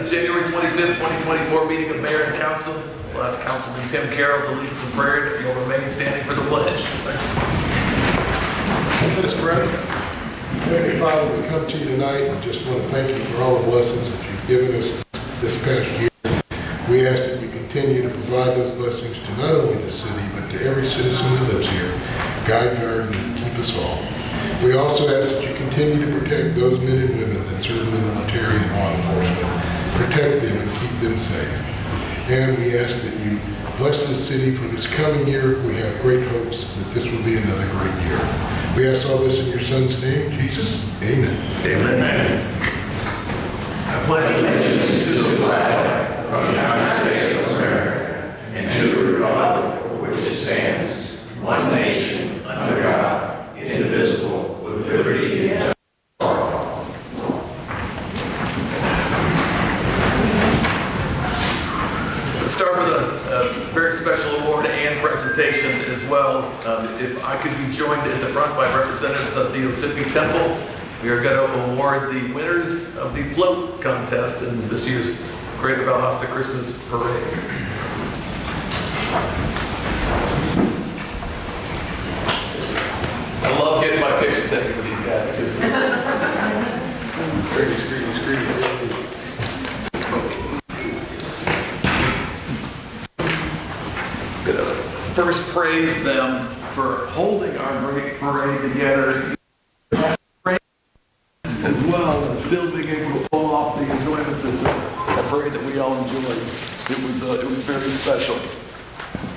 January 25th, 2024 meeting of Mayor and Council. We'll ask Councilman Tim Carroll to lead us in prayer, and you'll remain standing for the pledge. Thank you. Let us pray. Heavenly Father, we come to you tonight and just want to thank you for all the blessings that you've given us this past year. We ask that you continue to provide those blessings to not only the city, but to every citizen that lives here. Guide, guard, and keep us all. We also ask that you continue to protect those men and women that serve in the military and law enforcement. Protect them and keep them safe. And we ask that you bless this city for this coming year. We have great hopes that this will be another great year. We ask all this in your Son's name, Jesus. Amen. Amen. I pledge allegiance to the flag of the United States of America and to the republic for which it stands, one nation, under God, indivisible, with liberty and justice. Start with a very special award and presentation as well. If I could be joined at the front by representatives of the Ossipee Temple, we are going to award the winners of the float contest in this year's Greater Valdosta Christmas Parade. I love getting my picture taken with these guys too. First, praise them for holding our great parade together as well, and still being able to pull off the enjoyment of the parade that we all enjoyed. It was very special.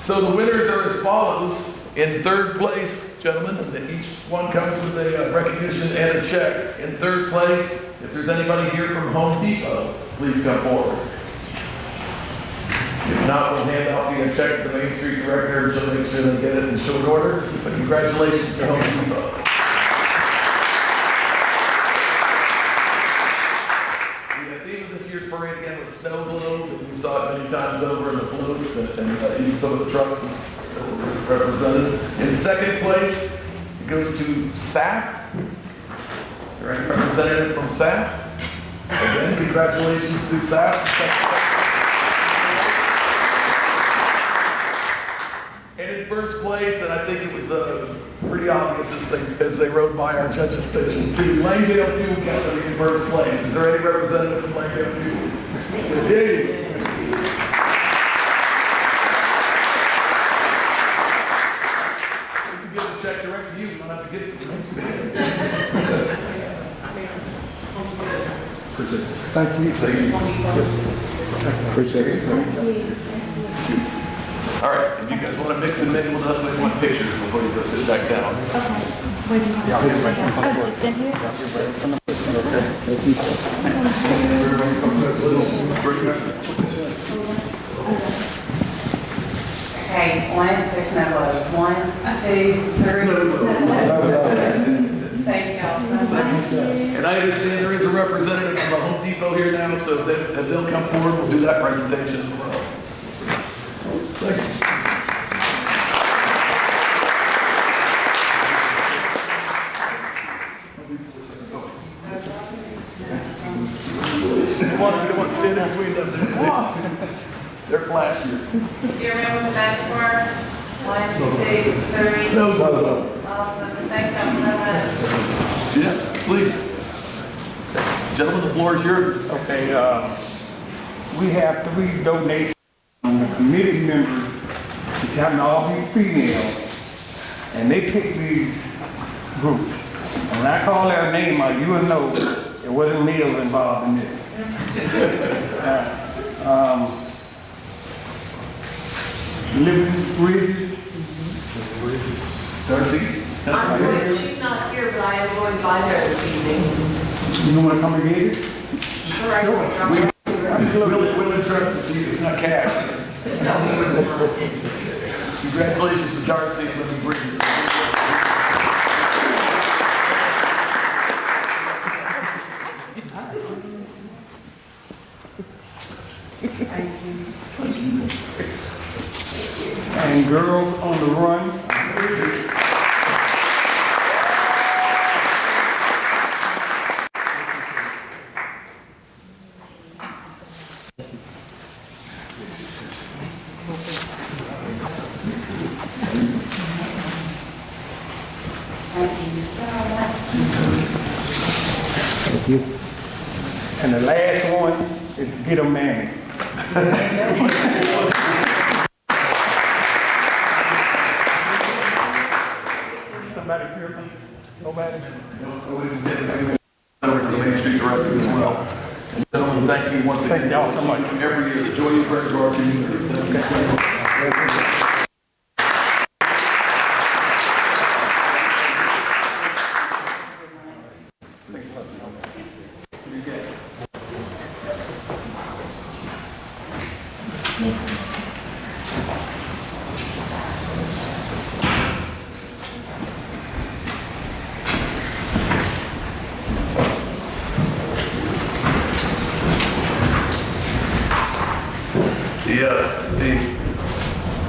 So the winners are as follows. In third place, gentlemen, and each one comes with a recognition and a check. In third place, if there's anybody here from Home Depot, please come forward. If not, we'll hand out the check to the Main Street Director, so make sure they get it in short order. But congratulations to Home Depot. The theme of this year's parade again was Snow Globe, and we saw it many times over in the floats and even some of the trucks represented. In second place, it goes to SAF. Is there any representative from SAF? Again, congratulations to SAF. And in first place, and I think it was pretty obvious as they rode by our judges station too, Langdale Fuel Company in first place. Is there any representative from Langdale Fuel? Indeed. We can give the check direct to you. You don't have to get it. Thank you. Appreciate it. All right, if you guys want to mix and mingle with us, we want pictures before you go sit back down. Okay. Where do you want to just in here? Okay, 1, 6 snowblows. 1, 2, 3. Thank y'all. And I understand there is a representative from the Home Depot here now, so if they'll come forward, we'll do that presentation as well. Thank you. Come on, stand in between them. They're flashy. You remember the magic word? 1, 2, 3. So good. Awesome. Thank you so much. Yeah, please. Gentlemen, the floor is yours. Okay, we have 3 donations from the committee members, which happen to all be female, and they pick these groups. And when I call their name out, you will know it wasn't males involved in this. Living Bridges. Darcy? She's not here, but I am going by there this evening. You want to come and get it? Sure, I will. We'll entrust it to you. It's not cash. Congratulations to Darcy and Living Bridges. And Girls on the Run. Thank you so much. Thank you. And the last one is Get a Mammy. Somebody here? Nobody? Over to the Main Street Director as well. And gentlemen, thank you once again. Thank y'all so much. Every year, the joy you bring to our community. Thank you so much.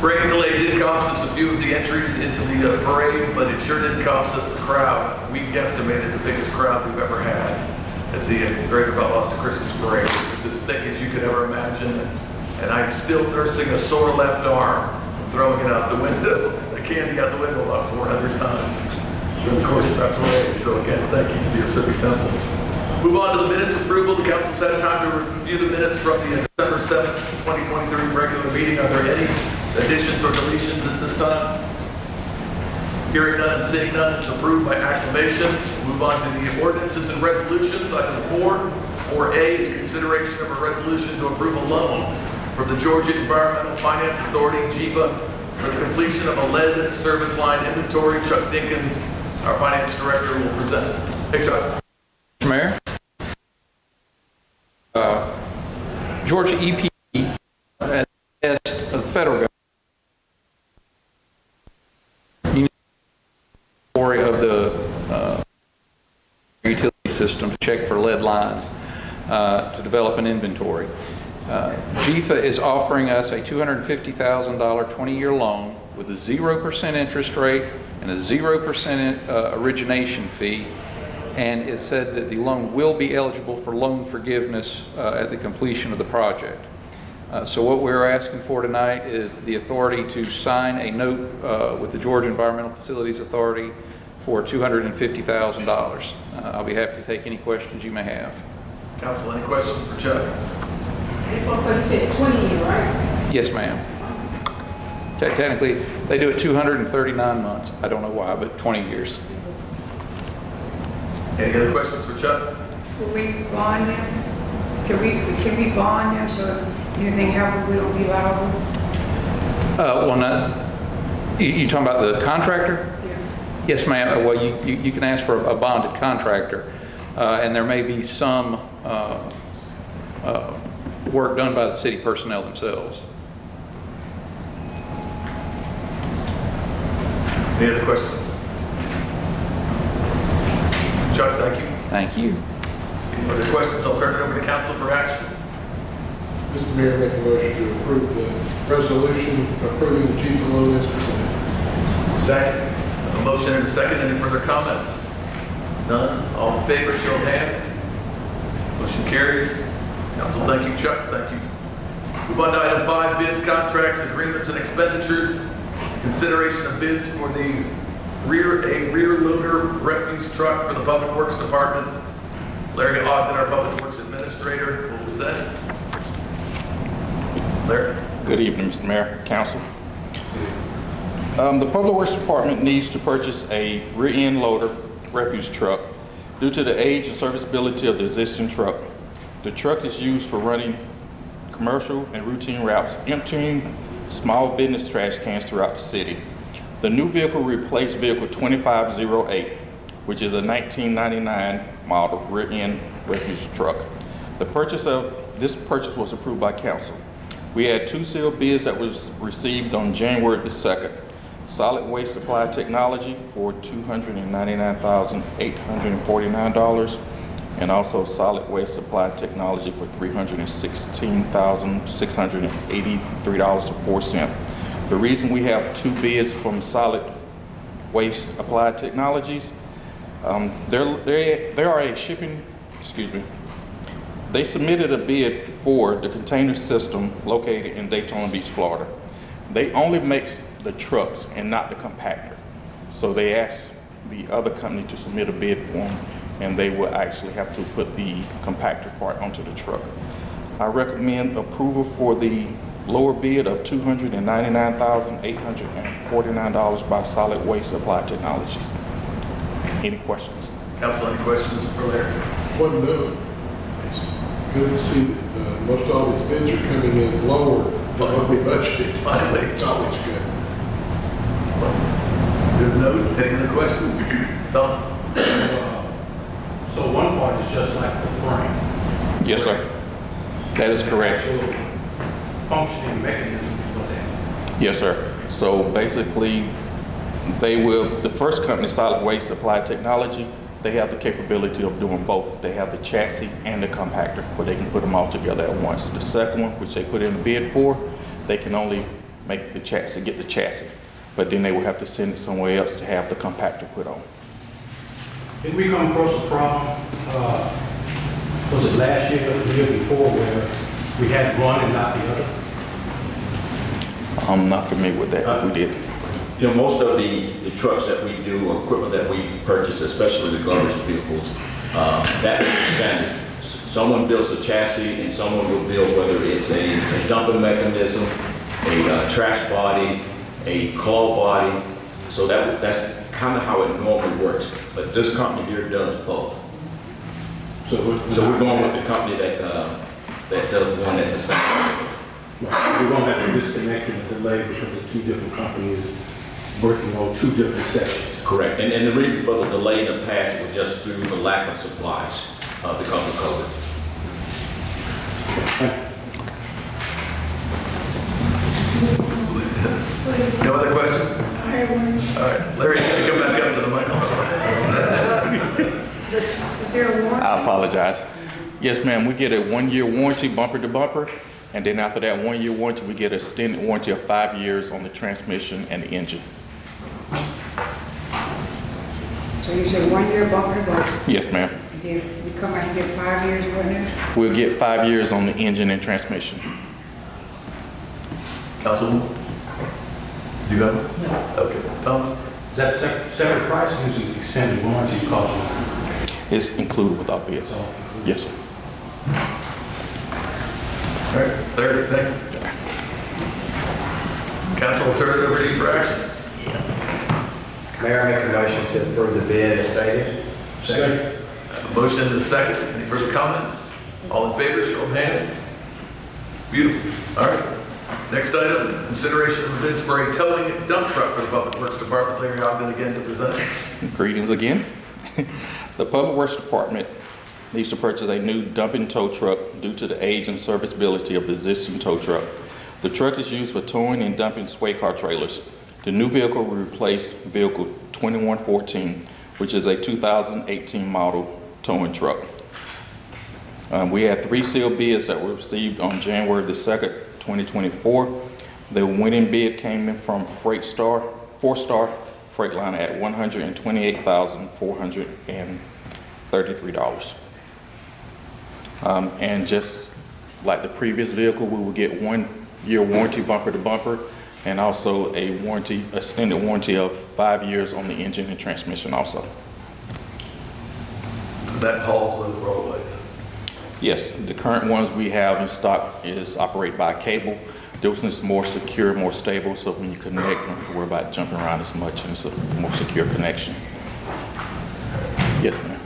The rain delay did cost us a few of the entries into the parade, but it sure didn't cost us the crowd. We guesstimated the biggest crowd we've ever had at the Greater Valdosta Christmas Parade. It was as thick as you could ever imagine, and I'm still nursing a sore left arm from throwing it out the window, the candy out the window about 400 times during the course of that parade. So again, thank you to the Assembly Temple. Move on to the minutes approval. The council's had time to review the minutes from the December 7th, 2023 regular meeting. Are there any additions or deletions at this time? Hearing none and seeing none, it's approved by acclamation. Move on to the ordinances and resolutions. Item 4A is consideration of a resolution to approve a loan from the Georgia Environmental Finance Authority, G.B.R, for the completion of a lead service line inventory. Chuck Dinkins, our finance director, will present. Hey, Chuck. Mayor, Georgia EP at the behest of the federal government of the utility system to check for lead lines to develop an inventory. GFA is offering us a $250,000 20-year loan with a 0% interest rate and a 0% origination fee. And it said that the loan will be eligible for loan forgiveness at the completion of the project. So what we're asking for tonight is the authority to sign a note with the Georgia Environmental Facilities Authority for $250,000. I'll be happy to take any questions you may have. Council, any questions for Chuck? You said 20 year, right? Yes, ma'am. Technically, they do it 239 months. I don't know why, but 20 years. Any other questions for Chuck? Will we bond them? Can we bond them so if anything happens, we don't be liable? Well, not, you talking about the contractor? Yeah. Yes, ma'am. Well, you can ask for a bonded contractor, and there may be some work done by the city personnel themselves. Any other questions? Chuck, thank you. Thank you. Any other questions? I'll turn it over to council for action. Mr. Mayor, make a motion to approve the resolution approving the chief of loan as presented. Second. A motion and a second. Any further comments? None. All in favor, show of hands. Motion carries. Council, thank you. Chuck, thank you. Move on to item 5, bids, contracts, agreements, and expenditures. Consideration of bids for the rear loader refuse truck for the Public Works Department. Larry Ogden, our Public Works Administrator, will present. Larry. Good evening, Mr. Mayor, Council. The Public Works Department needs to purchase a rear-end loader refuse truck due to the age and serviceability of the existing truck. The truck is used for running commercial and routine routes, emptying small business trash cans throughout the city. The new vehicle replaced vehicle 2508, which is a 1999 model rear-end refuse truck. This purchase was approved by council. We had 2 sealed bids that was received on January the 2nd. Solid Waste Supply Technology for $299,849, and also Solid Waste Supply Technology for $316,683.04. The reason we have 2 bids from Solid Waste Applied Technologies, they submitted a bid for the container system located in Daytona Beach, Florida. They only make the trucks and not the compactor. So they asked the other company to submit a bid for them, and they will actually have to put the compactor part onto the truck. I recommend approval for the lower bid of $299,849 by Solid Waste Applied Technologies. Any questions? Council, any questions for Larry? One note, it's good to see that most all these bids are coming in lower than what we budgeted. Finally. It's always good. Good note. Any other questions? Thomas? So one part is just like the frame. Yes, sir. That is correct. Actual functioning mechanism is what's happening. Yes, sir. So basically, the first company, Solid Waste Supply Technology, they have the capability of doing both. They have the chassis and the compactor, where they can put them all together at once. The second one, which they put in the bid for, they can only make the chassis, get the chassis, but then they will have to send it somewhere else to have the compactor put on. Did we come across a problem, was it last year or the year before, where we had one and not the other? I'm not familiar with that. We did. You know, most of the trucks that we do, or equipment that we purchase, especially the garbage vehicles, that is standard. Someone builds the chassis and someone will build, whether it's a dumping mechanism, a trash body, a call body. So that's kind of how it normally works. But this company here does both. So we're going with the company that does one at the same time. We're going to have to disconnect and delay because of 2 different companies working on 2 different sections. Correct. And the reason for the delay in the past was just through the lack of supplies because of COVID. No other questions? I have one. All right, Larry, you gotta come back up to the microphone. Is there a warranty? I apologize. Yes, ma'am, we get a 1-year warranty, bumper to bumper, and then after that 1-year warranty, we get an extended warranty of 5 years on the transmission and the engine. So you said 1 year bumper to bumper, Yes, ma'am. and then we come out and get 5 years, wasn't it? We'll get 5 years on the engine and transmission. Councilman? You got it? No. Okay. Thomas? Is that separate price, using extended warranties cost? It's included with our bid. So, Yes, sir. All right, Larry, thank you. Council will turn it over to you for action. Mayor, I make a motion to approve the bid as stated. Second. A motion and a second. Any further comments? All in favor, show of hands. Beautiful. All right. Next item, consideration of bids for a towing dump truck for the Public Works Department. Larry Ogden again to present. Greetings again. The Public Works Department needs to purchase a new dumping tow truck due to the age and serviceability of the existing tow truck. The truck is used for towing and dumping sway car trailers. The new vehicle will replace vehicle 2114, which is a 2018 model towing truck. We had 3 sealed bids that were received on January the 2nd, 2024. The winning bid came in from Four-Star Freightliner at $128,433. And just like the previous vehicle, we will get 1 year warranty bumper to bumper, and also a extended warranty of 5 years on the engine and transmission also. That hauls those roadways. Yes, the current ones we have in stock is operated by cable. This one is more secure, more stable, so when you connect, you don't have to worry about jumping around as much, and it's a more secure connection. Yes, ma'am.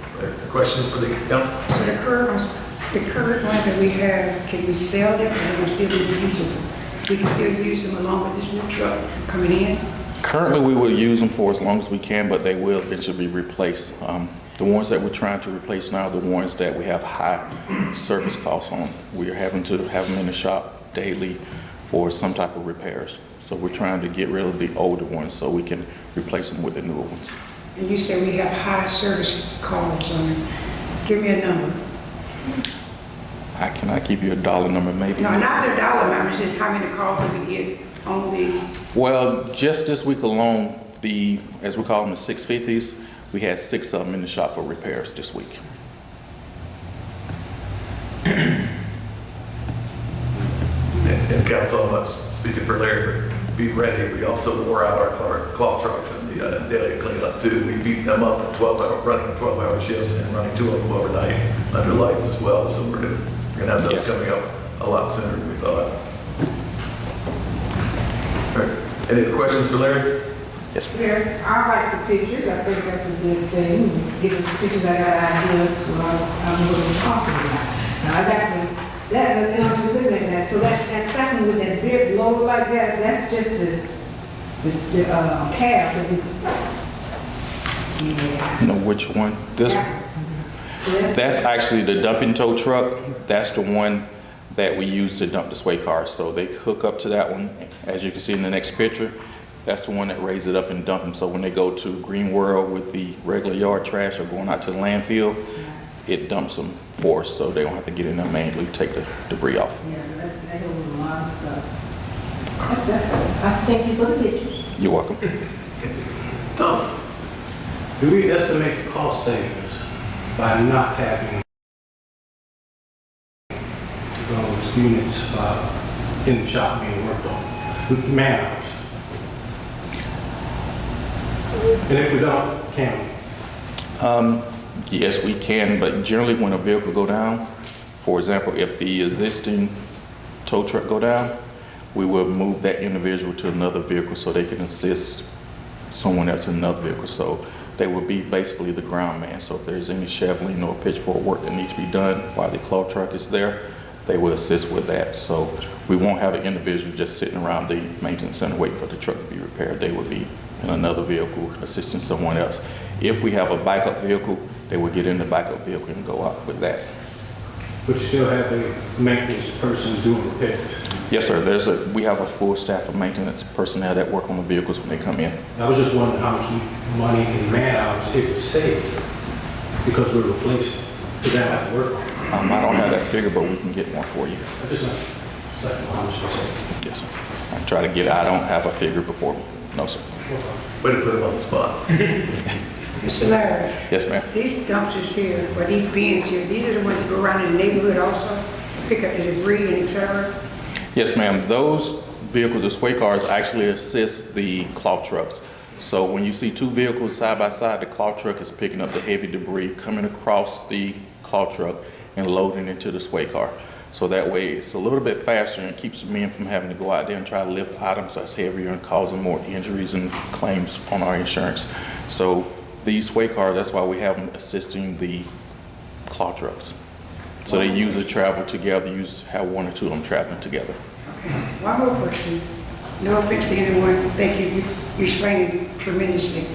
Questions for the council? So the current ones that we have, can we sell them, or they will still be usable? We can still use them along with this new truck coming in? Currently, we will use them for as long as we can, but they will eventually be replaced. The ones that we're trying to replace now are the ones that we have high service costs on. We are having to have them in the shop daily for some type of repairs. So we're trying to get rid of the older ones so we can replace them with the newer ones. And you say we have high service calls on them. Give me a number. I cannot give you a dollar number, maybe. No, not the dollar number, it's just how many calls that we get on these. Well, just this week alone, as we call them, the 650s, we had 6 of them in the shop for repairs this week. And council, I'm not speaking for Larry, but be ready. We also wore out our claw trucks in the daily cleanup too. We beat them up at running 12-hour shifts and running 2 of them overnight under lights as well. So we're gonna have those coming up a lot sooner than we thought. All right. Any other questions for Larry? Yes, ma'am. Yes, I like the pictures. I think that's a good thing. Give us pictures, I got ideas what I'm going to talk about. Now, I got that, and I'm just looking at that. So that second with that big load like that, that's just the cab that we, yeah. You know which one? This one? That's actually the dumping tow truck. That's the one that we use to dump the sway cars. So they hook up to that one. As you can see in the next picture, that's the one that raises it up and dump them. So when they go to Green World with the regular yard trash or going out to the landfill, it dumps them for us, so they don't have to get in there manually, take the debris off. Yeah, that was a lot of stuff. I thank you for the pictures. You're welcome. Tom? Do we estimate the cost savings by not having those units in the shop being worked on, man hours? And if we don't, can we? Yes, we can, but generally when a vehicle go down, for example, if the existing tow truck go down, we will move that individual to another vehicle so they can assist someone else in another vehicle. So they will be basically the ground man. So if there's any shoveling or pitchfork work that needs to be done while the claw truck is there, they will assist with that. So we won't have an individual just sitting around the maintenance center waiting for the truck to be repaired. They will be in another vehicle assisting someone else. If we have a backup vehicle, they will get in the backup vehicle and go out with that. But you still have a maintenance person doing repairs? Yes, sir. We have a full staff of maintenance personnel that work on the vehicles when they come in. I was just wondering how much money in man hours it would save because we're replacing. Does that have to work? I don't have that figure, but we can get one for you. I just like how much it saves. Yes, sir. I try to get it. I don't have a figure before me. No, sir. Way to put him on the spot. Mr. Larry, Yes, ma'am. these dumpsters here, or these bins here, these are the ones that go around in the neighborhood also, pick up the debris and et cetera? Yes, ma'am. Those vehicles, the sway cars, actually assist the claw trucks. So when you see 2 vehicles side by side, the claw truck is picking up the heavy debris coming across the claw truck and loading into the sway car. So that way it's a little bit faster and keeps the men from having to go out there and try to lift items that's heavier and causing more injuries and claims on our insurance. So these sway cars, that's why we have them assisting the claw trucks. So they usually travel together, have 1 or 2 of them traveling together. Okay, one more question. No offense to anyone, thank you, you explained it tremendously.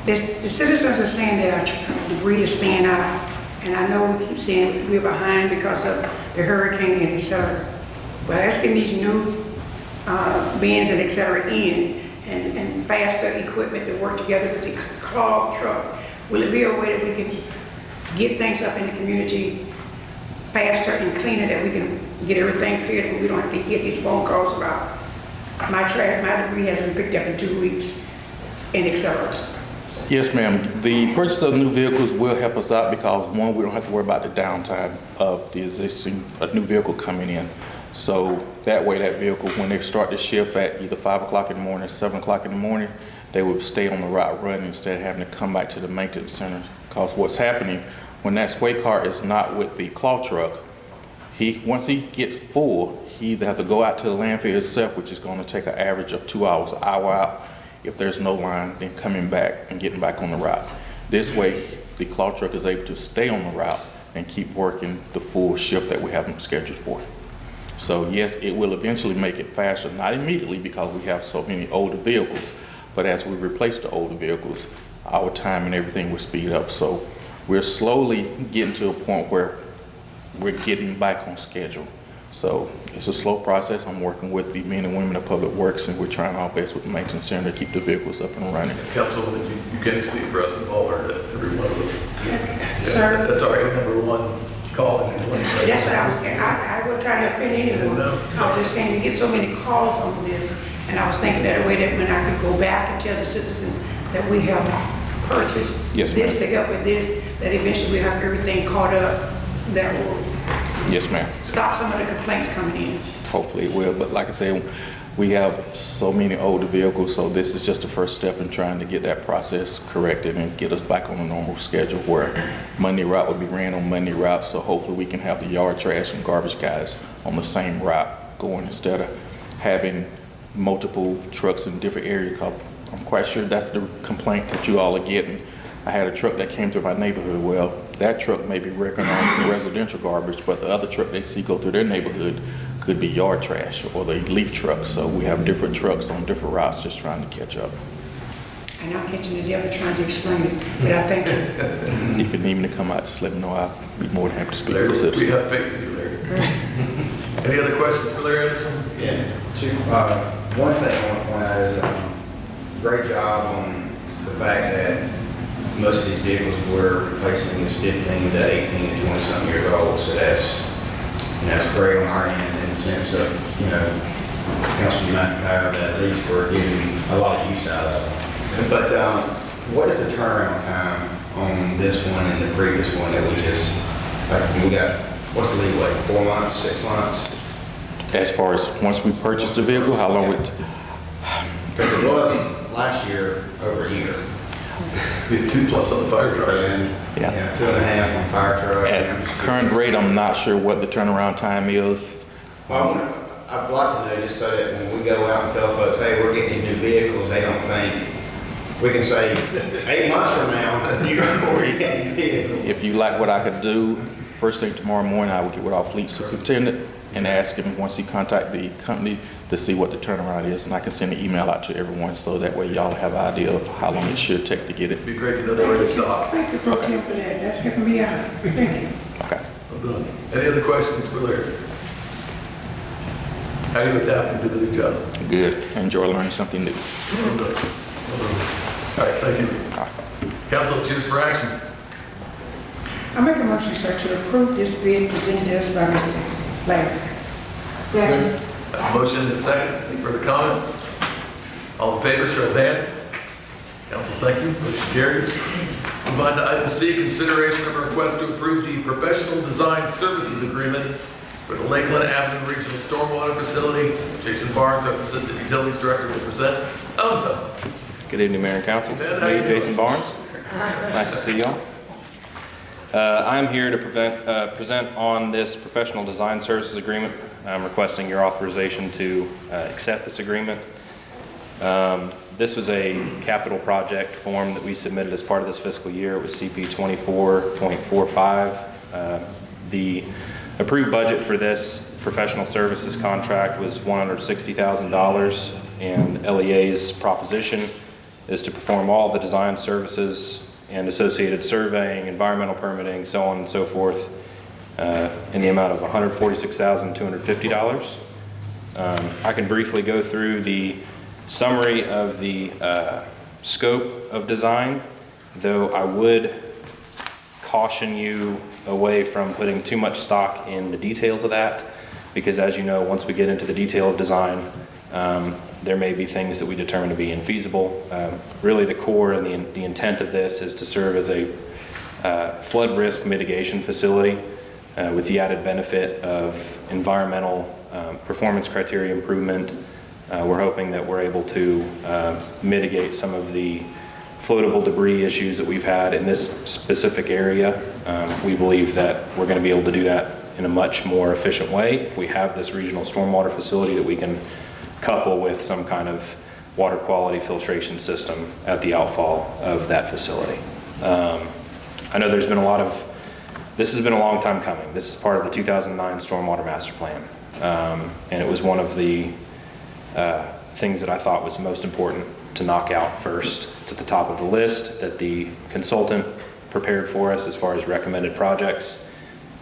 The citizens are saying that our debris is staying out, and I know we keep saying we're behind because of the hurricane and et cetera. But asking these new bins and et cetera in, and faster equipment to work together with the claw truck, will it be a way that we can get things up in the community faster and cleaner, that we can get everything cleared and we don't have to get these phone calls about my debris has been picked up in 2 weeks and et cetera? Yes, ma'am. The purchase of new vehicles will help us out because, one, we don't have to worry about the downtime of the existing new vehicle coming in. So that way, that vehicle, when they start the shift at either 5 o'clock in the morning or 7 o'clock in the morning, they will stay on the route running instead of having to come back to the maintenance center. Because what's happening, when that sway car is not with the claw truck, once he gets full, he either have to go out to the landfill itself, which is going to take an average of 2 hours, an hour out if there's no line, then coming back and getting back on the route. This way, the claw truck is able to stay on the route and keep working the full shift that we have them scheduled for. So yes, it will eventually make it faster, not immediately because we have so many older vehicles, but as we replace the older vehicles, our time and everything will speed up. So we're slowly getting to a point where we're getting back on schedule. So it's a slow process. I'm working with the men and women of Public Works, and we're trying our best with the maintenance center to keep the vehicles up and running. Councilwoman, you can't speak for us, we've all heard it, every one of us. Yeah, sir. That's our number one call. That's what I was saying. I wasn't trying to offend anyone. No. I was just saying, we get so many calls on this, and I was thinking that a way that when I could go back and tell the citizens that we have purchased Yes, this ma'am. to help with this, that eventually we have everything caught up, that will Yes, ma'am. stop some of the complaints coming in. Hopefully it will, but like I say, we have so many older vehicles, so this is just the first step in trying to get that process corrected and get us back on a normal schedule where Monday route will be ran on Monday route, so hopefully we can have the yard trash and garbage guys on the same route going instead of having multiple trucks in different areas. Because I'm quite sure that's the complaint that you all are getting. I had a truck that came through my neighborhood. Well, that truck may be working on residential garbage, but the other truck they see go through their neighborhood could be yard trash or the leaf trucks. So we have different trucks on different routes just trying to catch up. And I'm catching the devil trying to explain it, but I think If you need me to come out, just let me know. I'll be more than happy to speak Larry, with the we citizens. have faith in you, Larry. Any other questions for Larry Anderson? Yeah. One thing I want to point out is great job on the fact that most of these vehicles we're replacing is 15 to 18 to 20 something years old. So that's great on our end in the sense of, Councilman McIntyre, that at least we're getting a lot of use out of it. But what is the turnaround time on this one and the previous one that we just, we got, what's the leeway, 4 months, 6 months? As far as once we purchase the vehicle, how long it? Because it was last year over a year. We had 2+ on the fire truck. And, Yeah. 2.5 on fire truck. At current rate, I'm not sure what the turnaround time is. Well, I'd like to know just so that when we go out and tell folks, hey, we're getting these new vehicles, they don't think, we can say 8 months from now, you're already getting these vehicles. If you like what I could do, first thing tomorrow morning, I will get with our fleet superintendent and ask him once he contact the company to see what the turnaround is, and I can send an email out to everyone so that way y'all have an idea of how long it should take to get it. It'd be great to know they're ready to stop. thank you, Pro Tem, for that. That's helping me out. Thank you. Okay. Well done. Any other questions for Larry? How are you adapting to the new job? Good. Enjoy learning something new. Well done. Well done. All right, thank you. Council, choose for action. I make a motion, sir, to approve this bid presented to us by Mr. Larry. Second. Motion and second. Any further comments? All in favor, show of hands. Council, thank you. Motion carries. Move on to item C, consideration of a request to approve the professional design services agreement for the Lakeland Avenue Regional Stormwater Facility. Jason Barnes, our Assistant Utilities Director, will present. Good evening, Mayor and Council. This is me, Jason Barnes. Nice to see y'all. I'm here to present on this professional design services agreement. I'm requesting your authorization to accept this agreement. This was a capital project form that we submitted as part of this fiscal year. It was CP 24.45. The approved budget for this professional services contract was $160,000, and LEA's proposition is to perform all the design services and associated surveying, environmental permitting, so on and so forth, in the amount of $146,250. I can briefly go through the summary of the scope of design. though I would caution you away from putting too much stock in the details of that, because as you know, once we get into the detail of design, there may be things that we determine to be infeasible. Really the core and the intent of this is to serve as a flood risk mitigation facility with the added benefit of environmental performance criteria improvement. We're hoping that we're able to mitigate some of the floatable debris issues that we've had in this specific area. We believe that we're going to be able to do that in a much more efficient way if we have this regional stormwater facility that we can couple with some kind of water quality filtration system at the outfall of that facility. I know there's been this has been a long time coming. This is part of the 2009 Stormwater Master Plan. And it was one of the things that I thought was most important to knock out first. It's at the top of the list that the consultant prepared for us as far as recommended projects.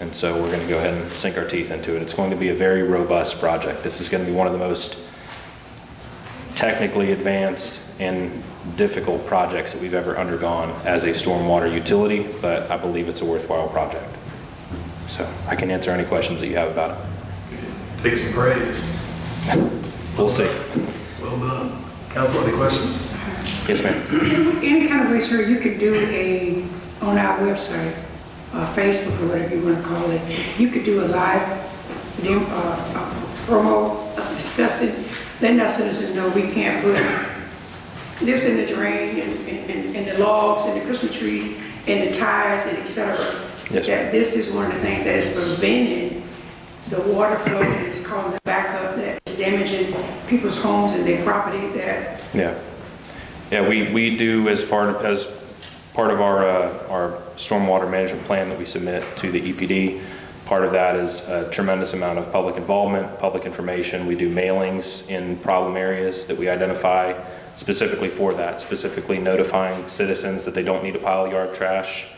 And so we're going to go ahead and sink our teeth into it. It's going to be a very robust project. This is going to be one of the most technically advanced and difficult projects that we've ever undergone as a stormwater utility, but I believe it's a worthwhile project. So I can answer any questions that you have about it. Take some praise. We'll see. Well done. Council, any questions? Yes, ma'am. Any kind of way, sir, you could do on our website, Facebook or whatever you want to call it, you could do a live promo discussing, letting our citizens know we can't put this in the drain and the logs and the Christmas trees and the tires and et cetera. Yes, that this is one of the things that is preventing the water flow and it's causing the backup that is damaging people's homes and their property that. Yeah, we do as part of our stormwater management plan that we submit to the EPD. Part of that is a tremendous amount of public involvement, public information. We do mailings in problem areas that we identify specifically for that, specifically notifying citizens that they don't need to pile yard trash,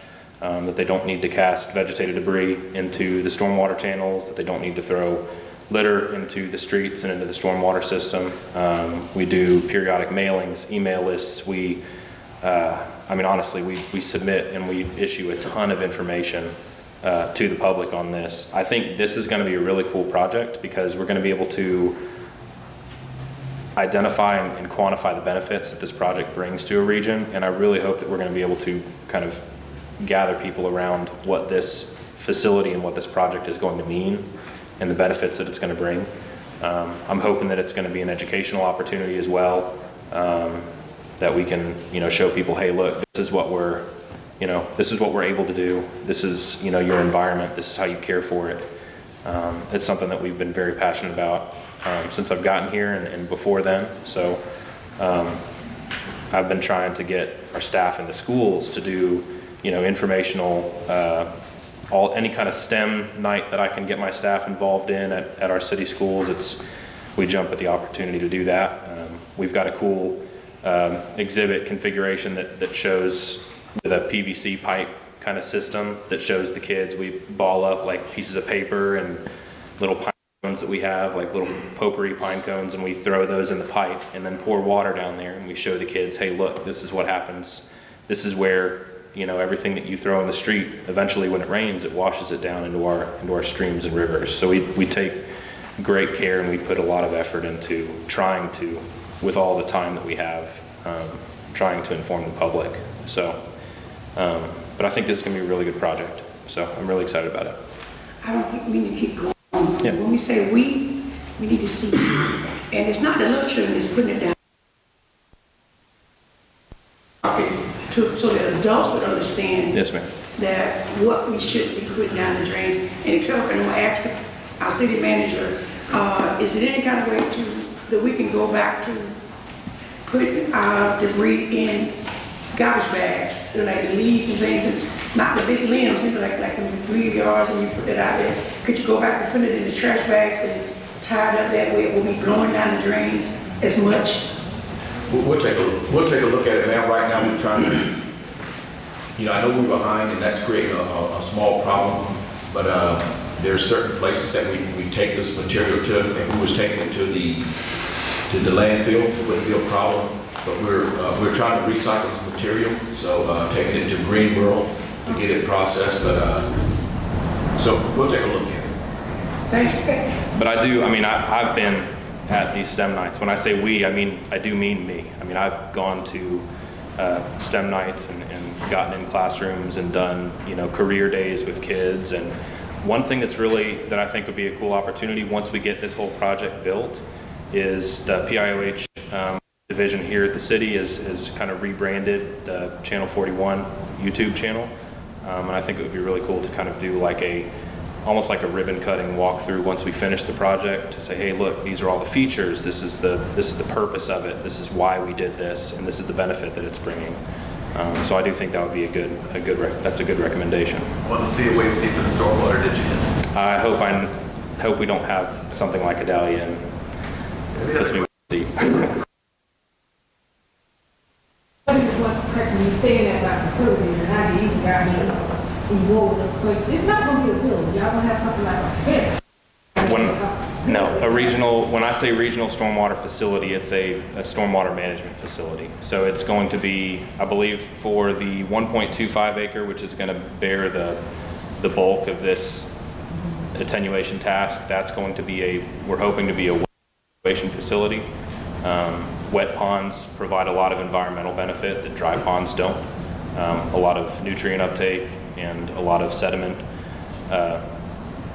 that they don't need to cast vegetated debris into the stormwater channels, that they don't need to throw litter into the streets and into the stormwater system. We do periodic mailings, email lists. Honestly, we submit and we issue a ton of information to the public on this. I think this is going to be a really cool project because we're going to be able to identify and quantify the benefits that this project brings to a region, and I really hope that we're going to be able to kind of gather people around what this facility and what this project is going to mean and the benefits that it's going to bring. I'm hoping that it's going to be an educational opportunity as well, that we can, show people, hey, look, this is what we're able to do. This is, your environment. This is how you care for it. It's something that we've been very passionate about since I've gotten here and before then. So I've been trying to get our staff in the schools to do, informational, any kind of STEM night that I can get my staff involved in at our city schools. We jump at the opportunity to do that. We've got a cool exhibit configuration that shows with a PVC pipe kind of system that shows the kids. We ball up like pieces of paper and little pine cones that we have, like little potpourri pine cones, and we throw those in the pipe and then pour water down there, and we show the kids, hey, look, this is what happens. This is where, everything that you throw in the street, eventually when it rains, it washes it down into our streams and rivers. So we take great care and we put a lot of effort into trying to, with all the time that we have, trying to inform the public. So, but I think this is going to be a really good project. So I'm really excited about it. I don't think we need to keep going. Yeah. When we say we need to see, and it's not the little children that's putting it down. So that adults would understand. Yes, ma'am. That what we should be putting down the drains. And except for, I'm going to ask our city manager, is there any kind of way that we can go back to putting debris in garbage bags, like the leaves and things, and not the big limbs, maybe like in the 3 yards and you put it out there. Could you go back and put it in the trash bags and tie it up that way? It will be blowing down the drains as much. We'll take a look at it, ma'am. Right now, we're trying to, I know we're behind, and that's creating a small problem. But there's certain places that we take this material to. If we was taking it to the landfill, it wouldn't be a problem. but we're trying to recycle some material, so taking it to Green World to get it processed, but so we'll take a look at it. Thanks. But I've been at these STEM nights. When I say we, I do mean me. I've gone to STEM nights and gotten in classrooms and done, career days with kids. And one thing that I think would be a cool opportunity once we get this whole project built is the PIOH division here at the city is kind of rebranded the Channel 41 YouTube channel. And I think it would be really cool to kind of do almost like a ribbon cutting walkthrough once we finish the project to say, hey, look, these are all the features. This is the purpose of it. This is why we did this, and this is the benefit that it's bringing. So I do think that would be that's a good recommendation. Want to see it waist deep in stormwater, did you? I hope we don't have something like Adalia and puts me waist deep. What person is saying that about facilities, and how do you got me involved with those questions? It's not going to be a building. Y'all going to have something like a fence. When I say regional stormwater facility, it's a stormwater management facility. So it's going to be, I believe, for the 1.25 acre, which is going to bear the bulk of this attenuation task, that's going to be we're hoping to be a wetland facility. Wet ponds provide a lot of environmental benefit that dry ponds don't. A lot of nutrient uptake and a lot of sediment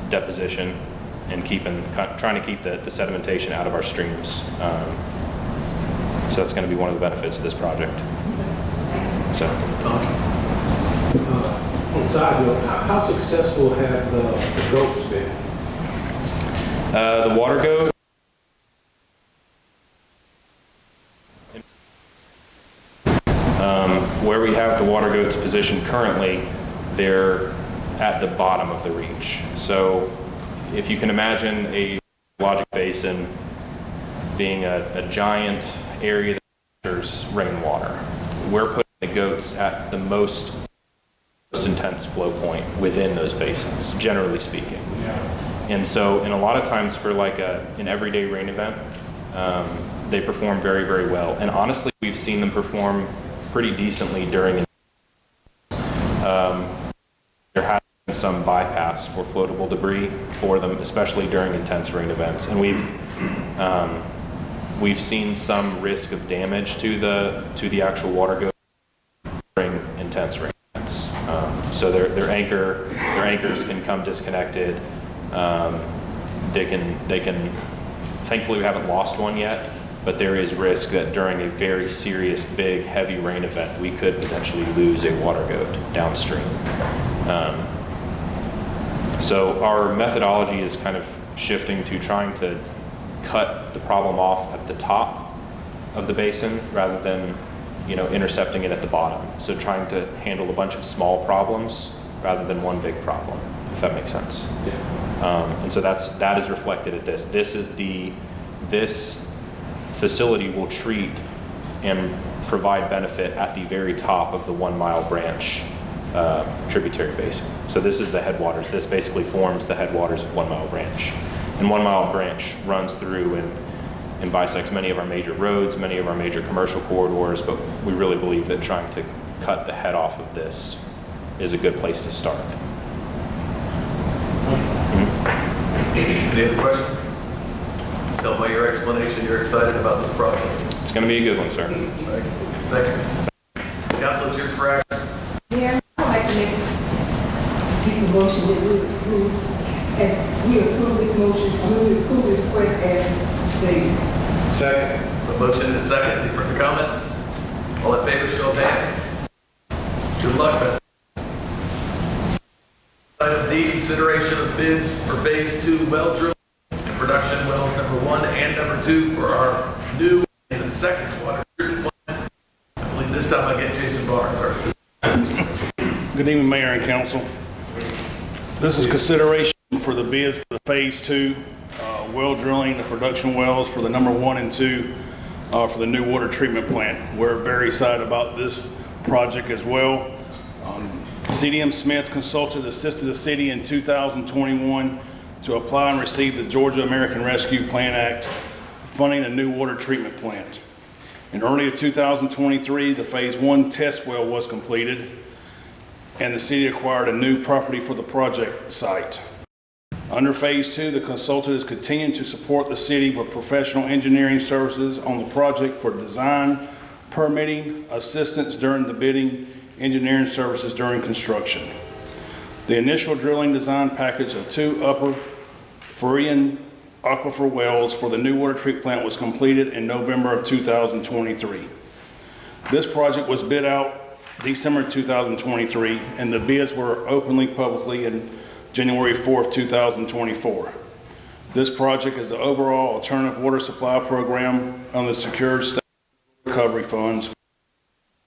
deposition and trying to keep the sedimentation out of our streams. So that's going to be one of the benefits of this project. So. On the side note, how successful have the goats been? The water goat. Where we have the water goats positioned currently, they're at the bottom of the reach. So if you can imagine a geologic basin being a giant area that captures rainwater, we're putting the goats at the most intense flow point within those basins, generally speaking. And so, a lot of times for like an everyday rain event, they perform very, very well. And honestly, we've seen them perform pretty decently during. There has been some bypass for floatable debris for them, especially during intense rain events. And we've seen some risk of damage to the actual water go during intense rain events. So their anchors can come disconnected. They can. Thankfully, we haven't lost one yet. But there is risk that during a very serious, big, heavy rain event, we could potentially lose a water goat downstream. So our methodology is kind of shifting to trying to cut the problem off at the top of the basin rather than, intercepting it at the bottom. So trying to handle a bunch of small problems rather than one big problem, if that makes sense. Yeah. And so that is reflected at this. This facility will treat and provide benefit at the very top of the 1 mile branch tributary basin. So this is the headwaters. This basically forms the headwaters of 1 mile branch. And 1 mile branch runs through and bisects many of our major roads, many of our major commercial corridors, but we really believe that trying to cut the head off of this is a good place to start. Any other questions? Tell by your explanation you're excited about this project. It's going to be a good one, sir. Thank you. Council, it's yours for action. Yeah, I'd like to make a motion that we approve this motion, we approve the request as stated. Second. A motion and a second. Any further comments? All in favor, show of hands. Good luck, man. Item D, consideration of bids for phase 2 well drill and production wells number 1 and number 2 for our new and second water treatment plant. I believe this time I get G.B.R, our assistant. Good evening, Mayor and Council. This is consideration for the bids for the phase 2 well drilling, the production wells for the number 1 and 2 for the new water treatment plant. We're very excited about this project as well. CDM Smith Consultant assisted the city in 2021 to apply and receive the Georgia American Rescue Plan Act funding a new water treatment plant. In early of 2023, the Phase 1 test well was completed, and the city acquired a new property for the project site. Under Phase 2, the consultant is continuing to support the city with professional engineering services on the project for design, permitting, assistance during the bidding, engineering services during construction. The initial drilling design package of 2 upper Floridian aquifer wells for the new water treatment plant was completed in November of 2023. This project was bid out December 2023, and the bids were openly publicly in January 4th, 2024. This project is the overall alternative water supply program on the secured state recovery funds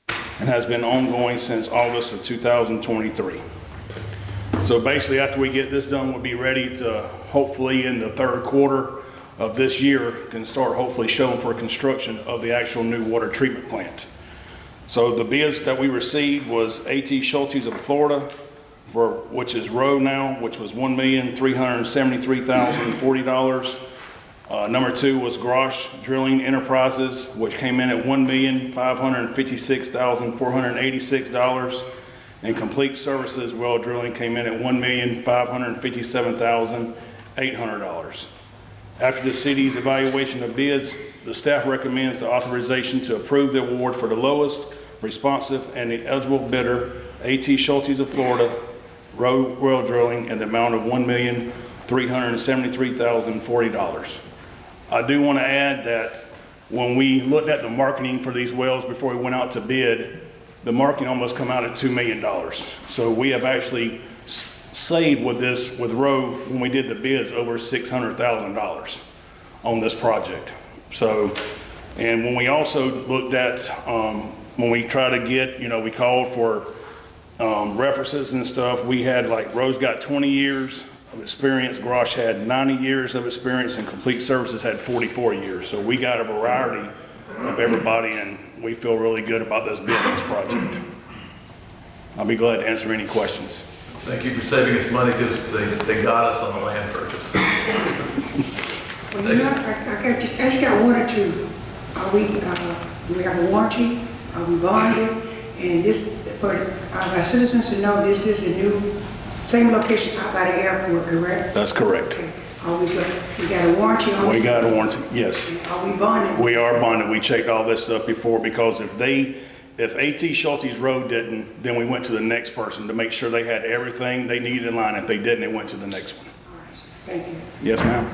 and has been ongoing since August of 2023. So basically, after we get this done, we'll be ready to hopefully in the 3rd quarter of this year can start hopefully showing for construction of the actual new water treatment plant. So the bids that we received was A.T. Schultes of Florida, which is Rowe now, which was $1,373,040. Number 2 was Grosh Drilling Enterprises, which came in at $1,556,486. And Complete Services Well Drilling came in at $1,557,800. After the city's evaluation of bids, the staff recommends the authorization to approve the award for the lowest responsive and the eligible bidder, A.T. Schultes of Florida, Rowe Well Drilling, in the amount of $1,373,040. I do want to add that when we looked at the marketing for these wells before we went out to bid, the marketing almost come out at $2 million. So we have actually saved with this, with Rowe, when we did the bids, over $600,000 on this project. So, and when we also looked at, when we try to get, we called for references and stuff, we had like Rowe's got 20 years of experience, Grosh had 90 years of experience, and Complete Services had 44 years. So we got a variety of everybody, and we feel really good about this business project. I'll be glad to answer any questions. Thank you for saving us money because they got us on the land purchase. Well, I just got 1 or 2. Are we, do we have a warranty? Are we bonded? And this, for our citizens to know, this is a new, same location out by the airport, correct? That's correct. Okay. We got a warranty on this? We got a warranty, yes. Are we bonded? We are bonded. We checked all this stuff before, because if A.T. Schultes Road didn't, then we went to the next person to make sure they had everything they needed in line. If they didn't, they went to the next one. All right, thank you. Yes, ma'am.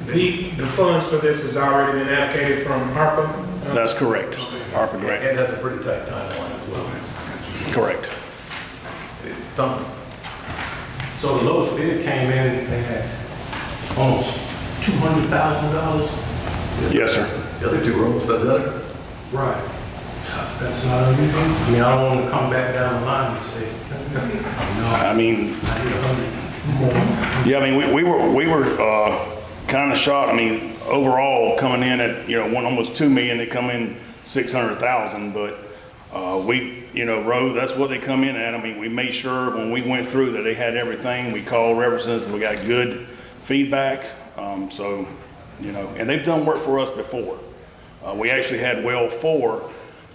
The funds for this has already been allocated from ARPA? That's correct. ARPA grant. It has a pretty tight timeline as well. Correct. Thomas? So the lowest bid came in at almost $200,000? Yes, sir. The other 2 were almost identical. Right. That's not unusual. I mean, I don't want to come back down the line and say, no, I mean, I need 100 more. yeah, I mean, we were kind of shocked. I mean, overall coming in at, almost $2 million, they come in 600,000, but Rowe, that's what they come in at. I mean, we made sure when we went through that they had everything. We called representatives, we got good feedback. And they've done work for us before. We actually had well 4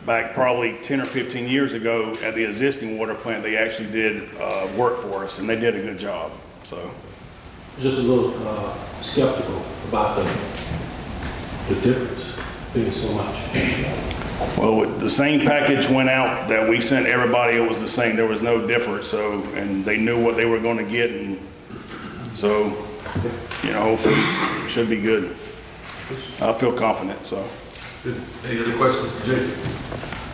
back probably 10 or 15 years ago at the existing water plant. They actually did work for us, and they did a good job. So, Just a little skeptical about the difference being so much. well, the same package went out that we sent everybody. It was the same. There was no difference. So, and they knew what they were going to get, and so, hopefully it should be good. I feel confident. So. Good. Any other questions for Jason?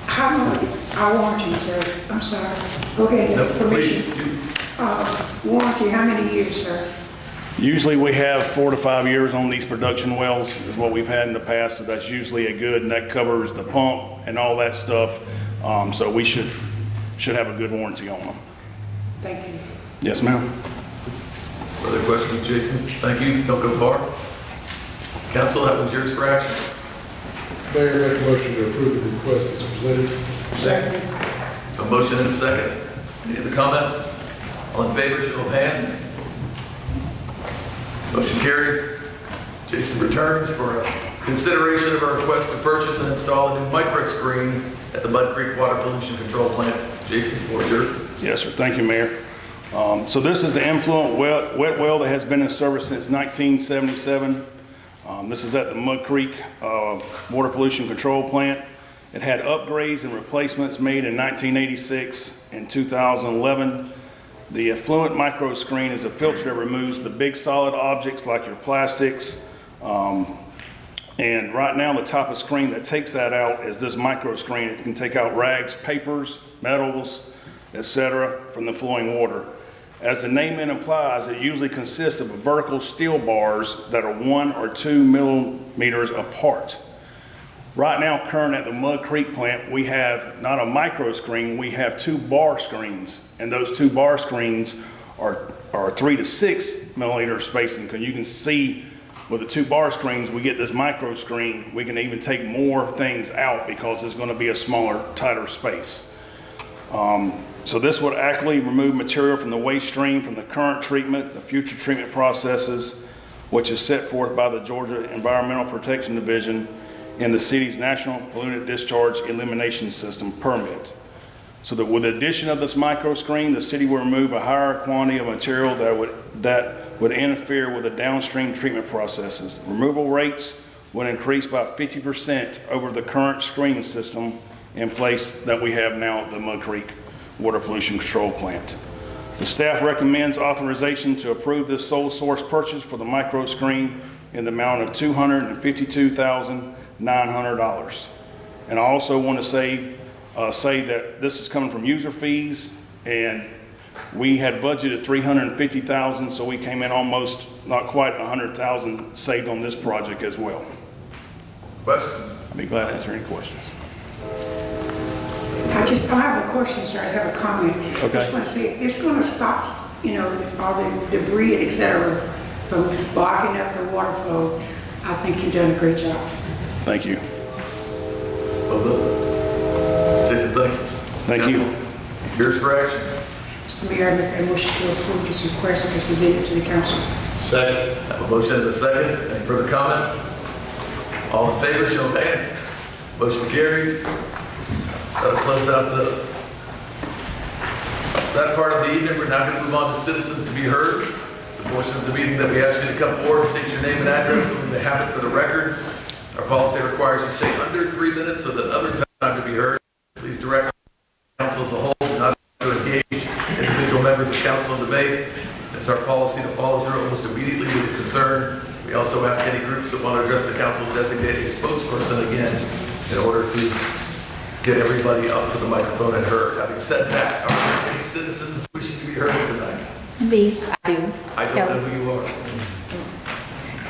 How much, our warranty, sir? I'm sorry. Go ahead. No, Permission. please. Warranty, how many years, sir? Usually we have 4 to 5 years on these production wells is what we've had in the past. So that's usually a good, and that covers the pump and all that stuff. So we should have a good warranty on them. Thank you. Yes, ma'am. Other questions, Jason? Thank you. Don't go far. Council, that was yours for action. Mayor, make a motion to approve the request as presented. Second. A motion and a second. Any other comments? All in favor, show of hands. Motion carries. Jason returns for a consideration of a request to purchase and install a new micro screen at the Mud Creek Water Pollution Control Plant. Jason, the floor is yours. Yes, sir. Thank you, Mayor. So this is the influent wet well that has been in service since 1977. This is at the Mud Creek Water Pollution Control Plant. It had upgrades and replacements made in 1986 and 2011. The effluent micro screen is a filter that removes the big solid objects like your plastics. And right now the type of screen that takes that out is this micro screen. It can take out rags, papers, metals, etc. from the flowing water. As the name implies, it usually consists of vertical steel bars that are 1 or 2 millimeters apart. Right now, current at the Mud Creek plant, we have not a micro screen, we have 2 bar screens. And those 2 bar screens are 3 to 6 millimeter spacing, because you can see with the 2 bar screens, we get this micro screen. We can even take more things out because it's going to be a smaller, tighter space. So this would accurately remove material from the waste stream from the current treatment, the future treatment processes, which is set forth by the Georgia Environmental Protection Division in the city's National Pollutant Discharge Elimination System permit. So that with the addition of this micro screen, the city will remove a higher quantity of material that would interfere with the downstream treatment processes. Removal rates would increase by 50% over the current screening system in place that we have now at the Mud Creek Water Pollution Control Plant. The staff recommends authorization to approve this sole source purchase for the micro screen in the amount of $252,900. And I also want to say that this is coming from user fees, and we had budgeted $350,000, so we came in almost, not quite $100,000 saved on this project as well. Questions? I'd be glad to answer any questions. I have a question, sir. I have a comment. Okay. I just want to say, it's going to stop, all the debris, et cetera, from blocking up the water flow. I think you've done a great job. Thank you. Well done. Jason, thank you. Thank you. Yours for action. Mr. Mayor, I make a motion to approve this request as presented to the council. Second. I have a motion and a second. Any further comments? All in favor, show of hands. Motion carries. That'll close out that part of the evening. We're now going to move on to citizens to be heard. The portion of the meeting that we ask you to come forward, state your name and address so we may have it for the record. Our policy requires you stay under 3 minutes so that others have time to be heard. Please direct council as a whole, not to engage individual members of council in debate. It's our policy to follow through almost immediately with a concern. We also ask any groups that want to address the council to designate a spokesperson again in order to get everybody up to the microphone and heard. Having said that, are there any citizens wishing to be heard tonight? Me, I do. I don't know who you are.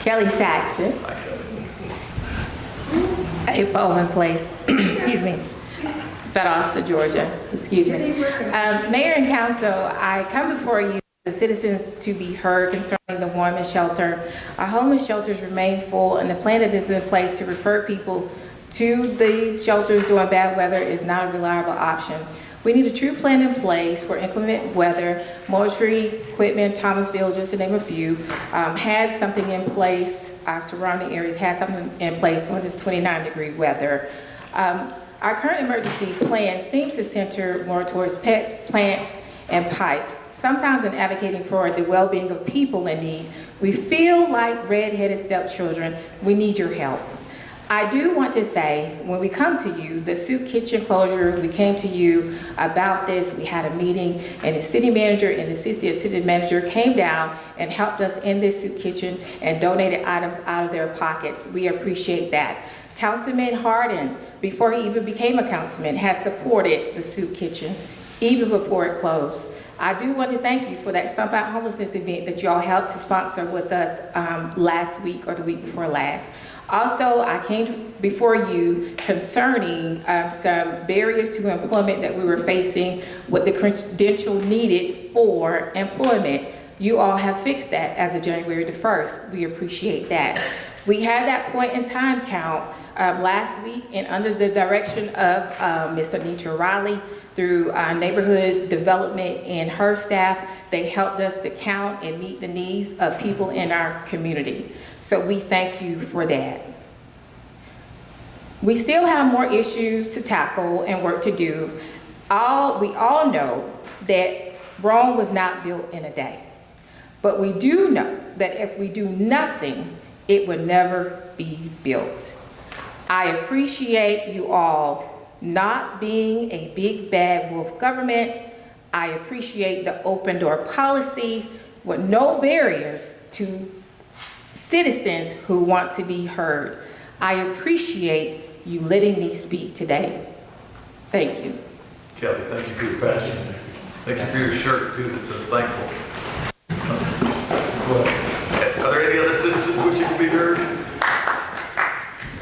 Kelly Saxon. Hi, Kelly. 8 Bowman Place, excuse me, Valdosta, Georgia, excuse me. Mayor and council, I come before you, the citizens, to be heard concerning the homeless shelter. Our homeless shelters remain full, and the plan that is in place to refer people to these shelters during bad weather is not a reliable option. We need a true plan in place for inclement weather. Moultrie, Quitman, Thomasville, just to name a few, had something in place. Our surrounding areas had something in place during this 29-degree weather. Our current emergency plan seems to center more towards pets, plants, and pipes. Sometimes in advocating for the well-being of people in need, we feel like red-headed stepchildren. We need your help. I do want to say, when we come to you, the soup kitchen closure, we came to you about this. We had a meeting, and the city manager and the assistant city manager came down and helped us in this soup kitchen and donated items out of their pockets. We appreciate that. Councilman Harden, before he even became a councilman, has supported the soup kitchen even before it closed. I do want to thank you for that Stump Out Homelessness event that y'all helped to sponsor with us last week or the week before last. Also, I came before you concerning some barriers to employment that we were facing with the credential needed for employment. You all have fixed that as of January the 1st. We appreciate that. We had that point in time count last week, and under the direction of Ms. Anitra Riley, through neighborhood development and her staff. They helped us to count and meet the needs of people in our community. So we thank you for that. We still have more issues to tackle and work to do. We all know that Rome was not built in a day. But we do know that if we do nothing, it would never be built. I appreciate you all not being a big bad wolf government. I appreciate the open door policy with no barriers to citizens who want to be heard. I appreciate you letting me speak today. Thank you. Kelly, thank you for your passion. Thank you for your shirt too that says thankful. Are there any other citizens wishing to be heard?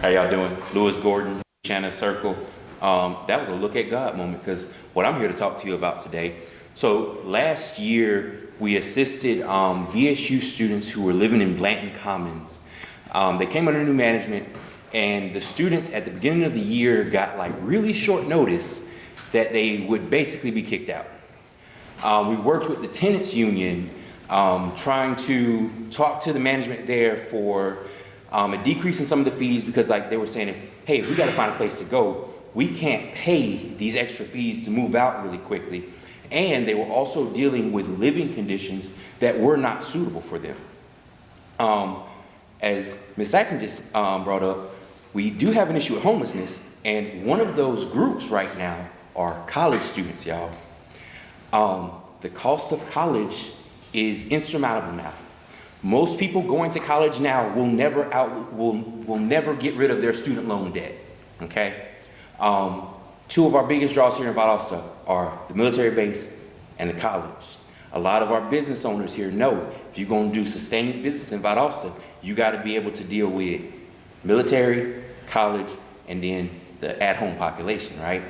How y'all doing? Lewis Gordon, Shannon Circle. That was a look at God moment, because what I'm here to talk to you about today. So last year, we assisted VSU students who were living in Blanton Commons. They came under new management, and the students at the beginning of the year got like really short notice that they would basically be kicked out. We worked with the tenants union, trying to talk to the management there for a decrease in some of the fees, because like they were saying, hey, if we got to find a place to go, we can't pay these extra fees to move out really quickly. And they were also dealing with living conditions that were not suitable for them. As Ms. Saxon just brought up, we do have an issue with homelessness, and one of those groups right now are college students, y'all. The cost of college is insurmountable now. Most people going to college now will never get rid of their student loan debt, okay? Two of our biggest draws here in Valdosta are the military base and the college. A lot of our business owners here know if you're going to do sustained business in Valdosta, you got to be able to deal with military, college, and then the at-home population, right?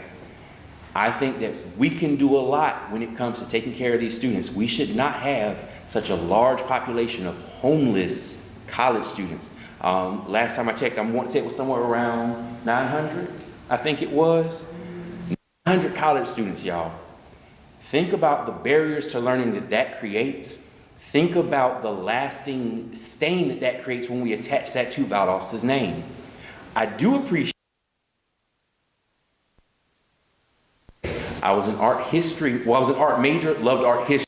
I think that we can do a lot when it comes to taking care of these students. We should not have such a large population of homeless college students. Last time I checked, I want to say it was somewhere around 900, I think it was. 900 college students, y'all. Think about the barriers to learning that that creates. Think about the lasting stain that that creates when we attach that to Valdosta's name. I do appreciate. I was an art major, loved art history.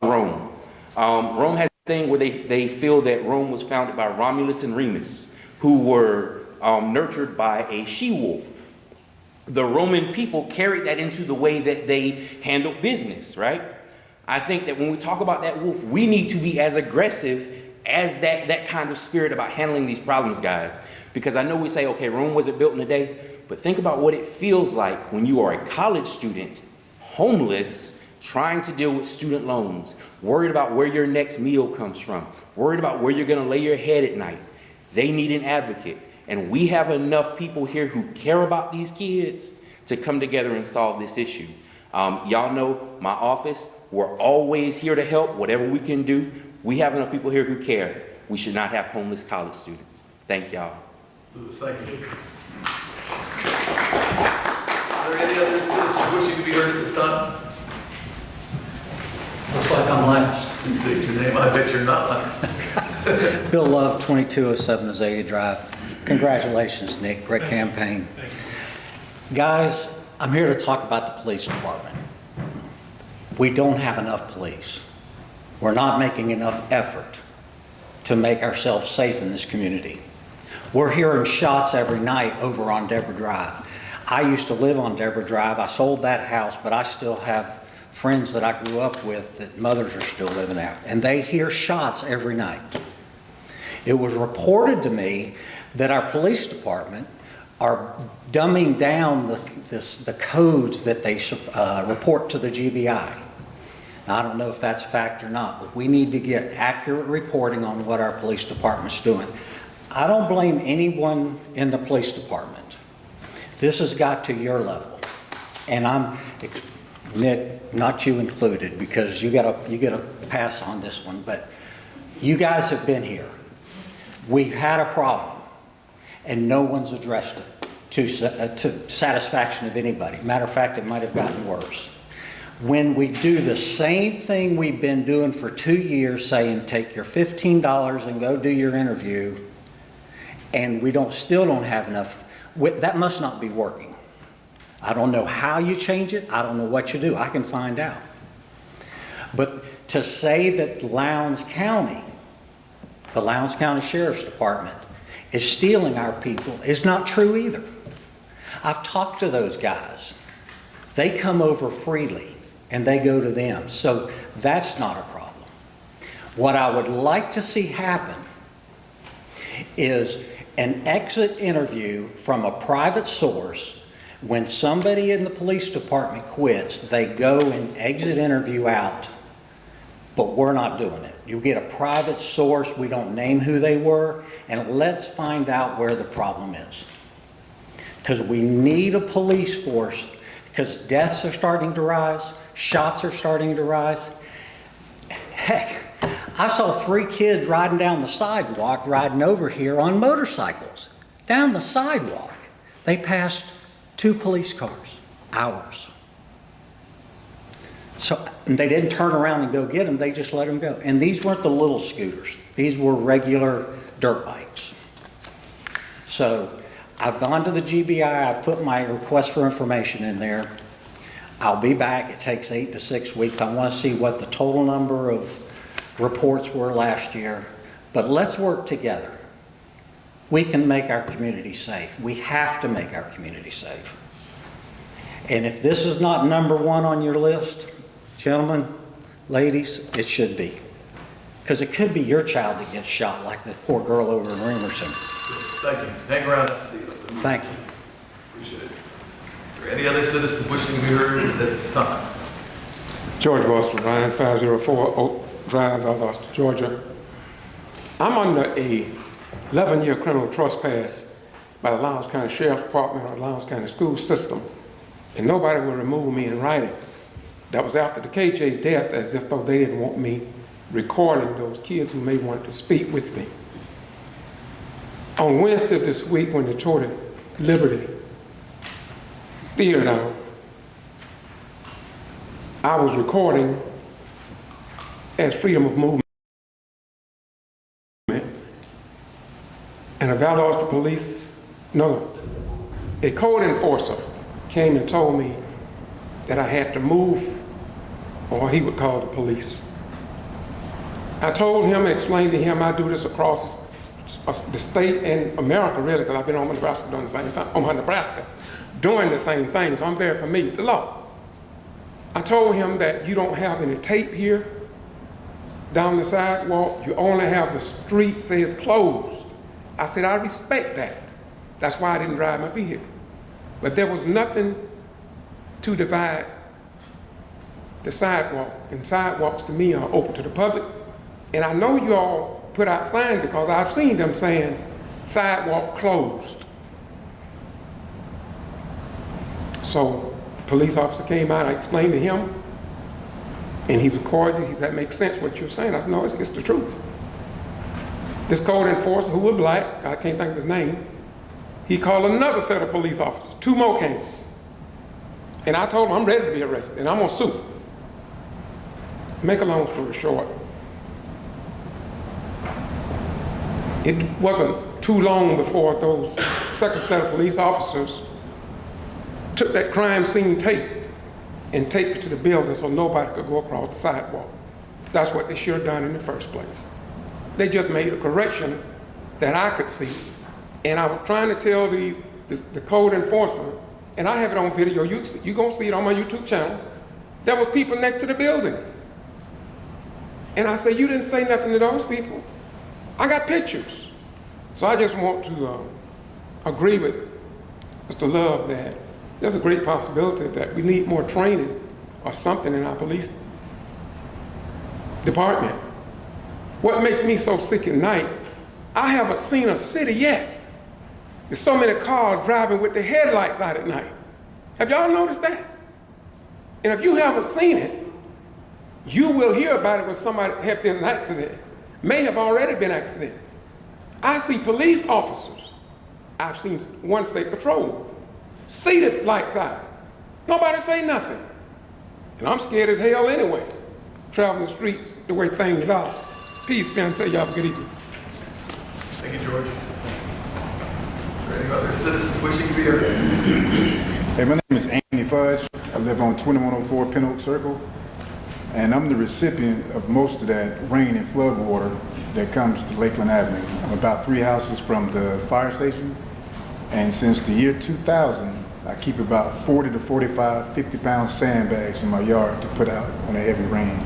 Rome. Rome has a thing where they feel that Rome was founded by Romulus and Remus, who were nurtured by a she-wolf. The Roman people carried that into the way that they handled business, right? I think that when we talk about that wolf, we need to be as aggressive as that kind of spirit about handling these problems, guys. Because I know we say, okay, Rome wasn't built in a day, but think about what it feels like when you are a college student, homeless, trying to deal with student loans, worried about where your next meal comes from, worried about where you're going to lay your head at night. They need an advocate. And we have enough people here who care about these kids to come together and solve this issue. Y'all know my office, we're always here to help, whatever we can do. We have enough people here who care. We should not have homeless college students. Thank y'all. Lewis, thank you. Are there any other citizens wishing to be heard at this time? Looks like I'm last. Please state your name. I bet you're not last. Bill Love, 2207 Azalea Drive. Congratulations, Nick. Great campaign. Guys, I'm here to talk about the police department. We don't have enough police. We're not making enough effort to make ourselves safe in this community. We're hearing shots every night over on G.B.R Drive. I used to live on G.B.R Drive. I sold that house, but I still have friends that I grew up with that mothers are still living there, and they hear shots every night. It was reported to me that our police department are dumbing down the codes that they report to the GBI. Now, I don't know if that's fact or not, but we need to get accurate reporting on what our police department's doing. I don't blame anyone in the police department. This has got to your level, and I'm, Nick, not you included, because you got a pass on this one, but you guys have been here. We've had a problem, and no one's addressed it. to satisfaction of anybody. Matter of fact, it might have gotten worse. When we do the same thing we've been doing for 2 years, saying take your $15 and go do your interview, and we still don't have enough, that must not be working. I don't know how you change it. I don't know what you do. I can find out. But to say that Lowndes County, the Lowndes County Sheriff's Department, is stealing our people is not true either. I've talked to those guys. They come over freely and they go to them. So that's not a problem. What I would like to see happen is an exit interview from a private source. When somebody in the police department quits, they go and exit interview out, but we're not doing it. You get a private source, we don't name who they were, and let's find out where the problem is. Because we need a police force, because deaths are starting to rise, shots are starting to rise. Heck, I saw 3 kids riding down the sidewalk, riding over here on motorcycles. Down the sidewalk. They passed 2 police cars, ours. So they didn't turn around and go get them, they just let them go. And these weren't the little scooters. These were regular dirt bikes. So I've gone to the G.B.R, I've put my request for information in there. I'll be back, it takes 8 to 6 weeks. I want to see what the total number of reports were last year. But let's work together. We can make our community safe. We have to make our community safe. And if this is not number 1 on your list, gentlemen, ladies, it should be. Because it could be your child that gets shot like the poor girl over in Remerson. Thank you. Hang around. Thank you. Appreciate it. Are there any other citizens wishing to be heard at this time? George Boston, Ryan, 504 Oak Drive, Valdosta, Georgia. I'm under a 11-year criminal trespass by the Lowndes County Sheriff's Department or the Lowndes County School System, and nobody will remove me in writing. That was after the KJ's death, as if though they didn't want me recording those kids who may want to speak with me. On Wednesday this week, when they tore the Liberty Theater down, I was recording as freedom of movement. And a Valdosta a code enforcer came and told me that I had to move or he would call the police. I told him and explained to him I do this across the state and America really, because I've been on Nebraska doing the same thing, doing the same thing, so I'm very familiar with the law. I told him that you don't have any tape here down the sidewalk, you only have the street says closed. I said, I respect that. That's why I didn't drive my vehicle. But there was nothing to divide the sidewalk, and sidewalks to me are open to the public. And I know you all put out signs because I've seen them saying sidewalk closed. So the police officer came out, I explained to him, and he was cordial. He said, that makes sense what you're saying. I said, no, it's the truth. This code enforcer, who was black, I can't think of his name, he called another set of police officers. 2 more came. And I told him I'm ready to be arrested and I'm gonna sue. Make a long story short, it wasn't too long before those second set of police officers took that crime scene tape and taped it to the building so nobody could go across the sidewalk. That's what they should have done in the first place. They just made a correction that I could see. And I was trying to tell the code enforcer, and I have it on video, you're gonna see it on my YouTube channel, there was people next to the building. And I said, you didn't say nothing to those people. I got pictures. So I just want to agree with Mr. Love that there's a great possibility that we need more training or something in our police department. What makes me so sick at night, I haven't seen a city yet. There's so many cars driving with the headlights out at night. Have y'all noticed that? And if you haven't seen it, you will hear about it when somebody, if there's an accident, may have already been accidents. I see police officers I've seen one state patrol see the lights out. Nobody say nothing. And I'm scared as hell anyway, traveling the streets the way things are. Peace, man. Tell y'all have a good evening. Thank you, George. Are there any other citizens wishing to be heard? Hey, my name is Anthony Fudge. I live on 2104 Pin Oak Circle, and I'm the recipient of most of that rain and flood water that comes to Lakeland Avenue. I'm about 3 houses from the fire station, and since the year 2000, I keep about 40 to 45 50-pound sandbags in my yard to put out on a heavy rain.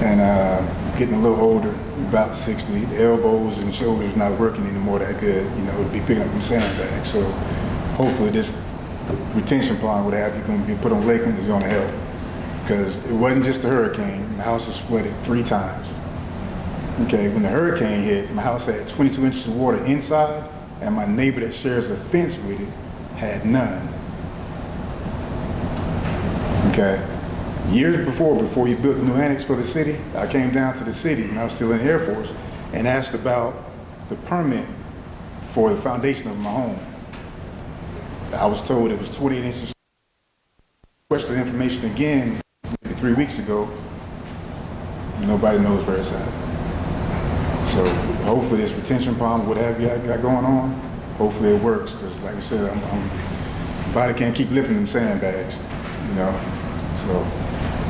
And getting a little older, about 60, the elbows and shoulders not working anymore that good, you know, to be picking up them sandbags. So hopefully this retention pond, what have you, going to be put on Lakeland is going to help. Because it wasn't just a hurricane, my house was flooded 3 times. Okay, when the hurricane hit, my house had 22 inches of water inside, and my neighbor that shares a fence with it had none. Okay. Years before you built the new annex for the city, I came down to the city when I was still in the Air Force and asked about the permit for the foundation of my home. I was told it was 28 inches. Questioned the information again maybe 3 weeks ago. Nobody knows where it's at. So hopefully this retention pond, whatever you got going on, hopefully it works. Because like I said, my body can't keep lifting them sandbags, you know. So.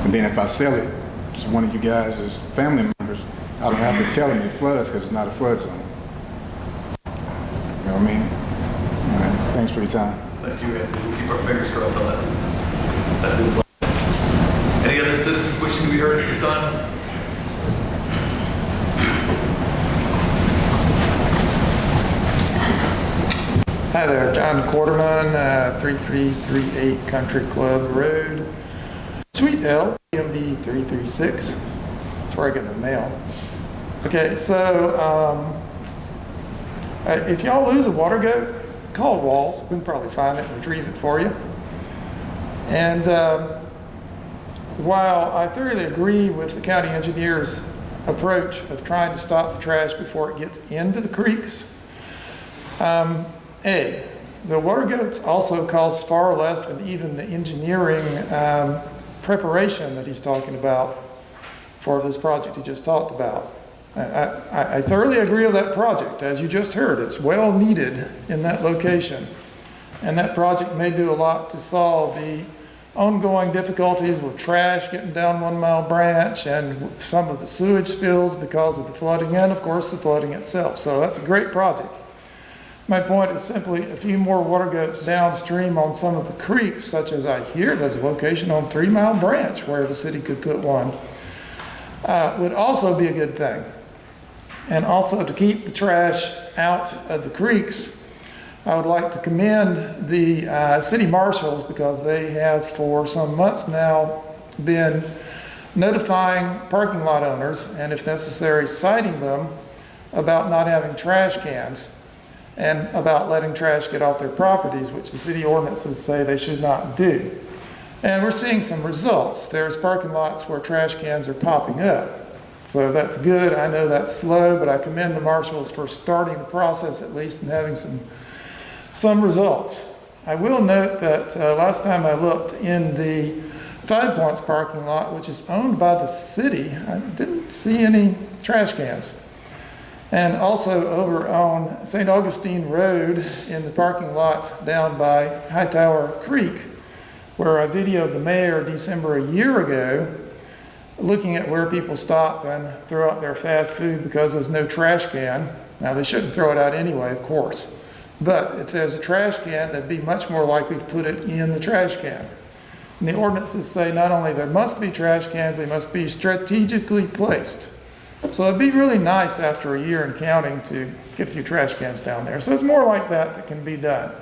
And then if I sell it to one of you guys as family members, I don't have to tell them it floods because it's not a flood zone. You know what I mean? All right. Thanks for your time. Thank you, and we'll keep our fingers crossed on that. Any other citizens wishing to be heard at this time? Hi there, John Quarterman, 3338 Country Club Road. Suite L, PMB 336. That's where I get my mail. Okay, so if y'all lose a water goat, call Walls. We can probably find it and retrieve it for you. And while I thoroughly agree with the county engineer's approach of trying to stop the trash before it gets into the creeks, the water goats also cost far less than even the engineering preparation that he's talking about for this project he just talked about. I thoroughly agree with that project. As you just heard, it's well needed in that location. And that project may do a lot to solve the ongoing difficulties with trash getting down 1 Mile Branch and some of the sewage spills because of the flooding and, of course, the flooding itself. So that's a great project. My point is simply a few more water goats downstream on some of the creeks, such as I hear there's a location on 3 Mile Branch where the city could put one, would also be a good thing. And also to keep the trash out of the creeks, I would like to commend the city marshals because they have for some months now been notifying parking lot owners and if necessary citing them about not having trash cans and about letting trash get off their properties, which the city ordinances say they should not do. And we're seeing some results. There's parking lots where trash cans are popping up. So that's good. I know that's slow, but I commend the marshals for starting the process at least and having some results. I will note that last time I looked in the 5 Points parking lot, which is owned by the city, I didn't see any trash cans. And also over on St. Augustine Road in the parking lot down by Hightower Creek, where I videoed the mayor December a year ago, looking at where people stop and throw out their fast food because there's no trash can. Now they shouldn't throw it out anyway, of course. But if there's a trash can, they'd be much more likely to put it in the trash can. And the ordinances say not only there must be trash cans, they must be strategically placed. So it'd be really nice after a year and counting to get a few trash cans down there. So it's more like that can be done.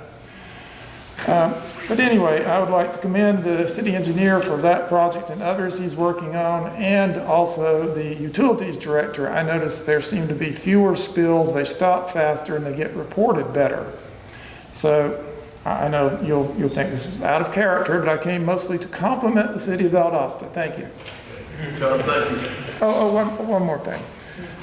But anyway, I would like to commend the city engineer for that project and others he's working on, and also the utilities director. I noticed there seem to be fewer spills, they stop faster, and they get reported better. So I know you'll think this is out of character, but I came mostly to compliment the city of Valdosta. Thank you. John, thank you. Oh, one more thing.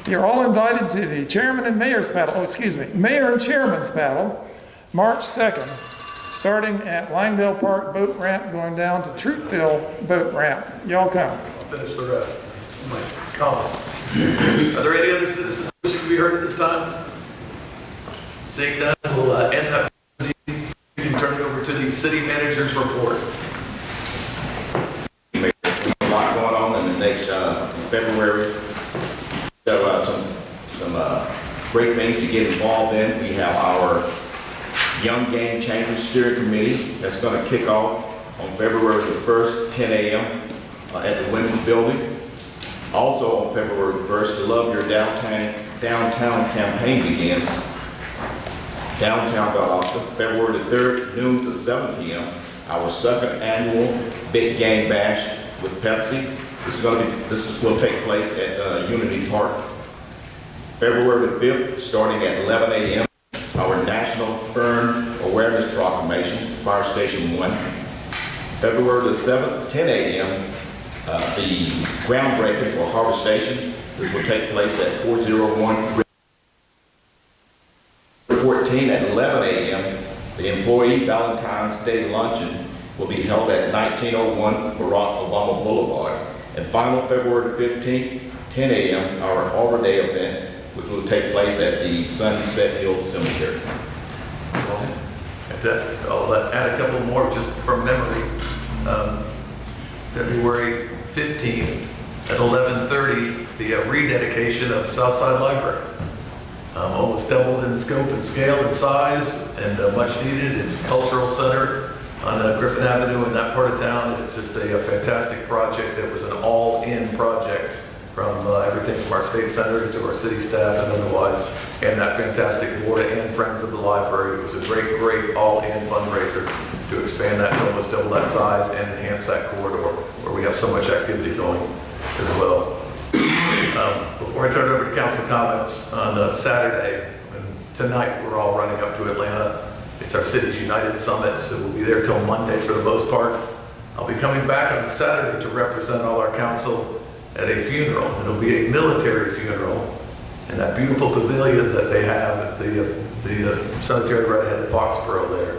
You're all invited to the chairman and mayor's battle, mayor and chairman's battle, March 2nd, starting at Langdale Park boat ramp, going down to Troopville boat ramp. Y'all come. I'll finish the rest of my comments. Are there any other citizens wishing to be heard at this time? Seeing none, we'll end that. You can turn it over to the city manager's report. A lot going on in the next February. So some great things to get involved in. We have our Young Game Changers Steering Committee that's going to kick off on February the 1st, 10 a.m. At the Women's Building. Also on February the 1st, the Love Your Downtown campaign begins. Downtown Valdosta, February the 3rd, noon to 7 p.m. Our second annual Big Game Bash with Pepsi. This will take place at Unity Park. February the 5th, starting at 11 a.m. Our National Burn Awareness Proclamation, Fire Station 1. February the 7th, 10 a.m. The groundbreaking for Harbor Station. This will take place at 401 14 at 11 a.m. The Employee Valentine's Day Luncheon will be held at 1901 Barack Obama Boulevard. And final February 15th, 10 a.m., our Arbor Day event, which will take place at the Sunset Hill Cemetery. Fantastic. I'll add a couple more just from memory. February 15th at 11:30, the rededication of Southside Library. Almost doubled in scope and scale and size, and much needed. It's a cultural center on Griffin Avenue in that part of town. It's just a fantastic project. It was an all-in project from everything from our state senator to our city staff and otherwise, and that fantastic board and friends of the library. It was a great, great all-in fundraiser to expand that to almost double that size and enhance that corridor where we have so much activity going as well. Before I turn it over to council comments on Saturday, and tonight we're all running up to Atlanta. It's our Cities United Summit, so we'll be there till Monday for the most part. I'll be coming back on Saturday to represent all our council at a funeral. It'll be a military funeral in that beautiful pavilion that they have at the cemetery right ahead of Foxborough there.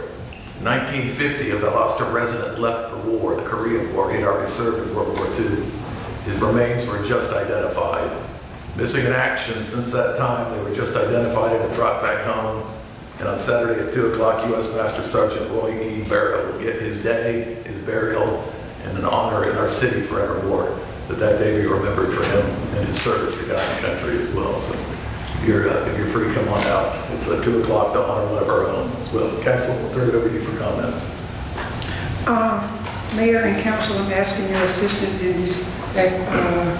1950, a Valdosta resident left for war, the Korean War. He had already served in World War II. His remains were just identified. Missing in action since that time, they were just identified and brought back home. And on Saturday at 2 o'clock, U.S. Master Sergeant Roy G.B.R. will get his day, his burial, and an honor in our city forevermore. That day be remembered for him and his service to God and country as well. So if you're free, come on out. It's at 2 o'clock to honor one of our own as well. Council, we'll turn it over to you for comments. Mayor and council, I'm asking your assistance in this,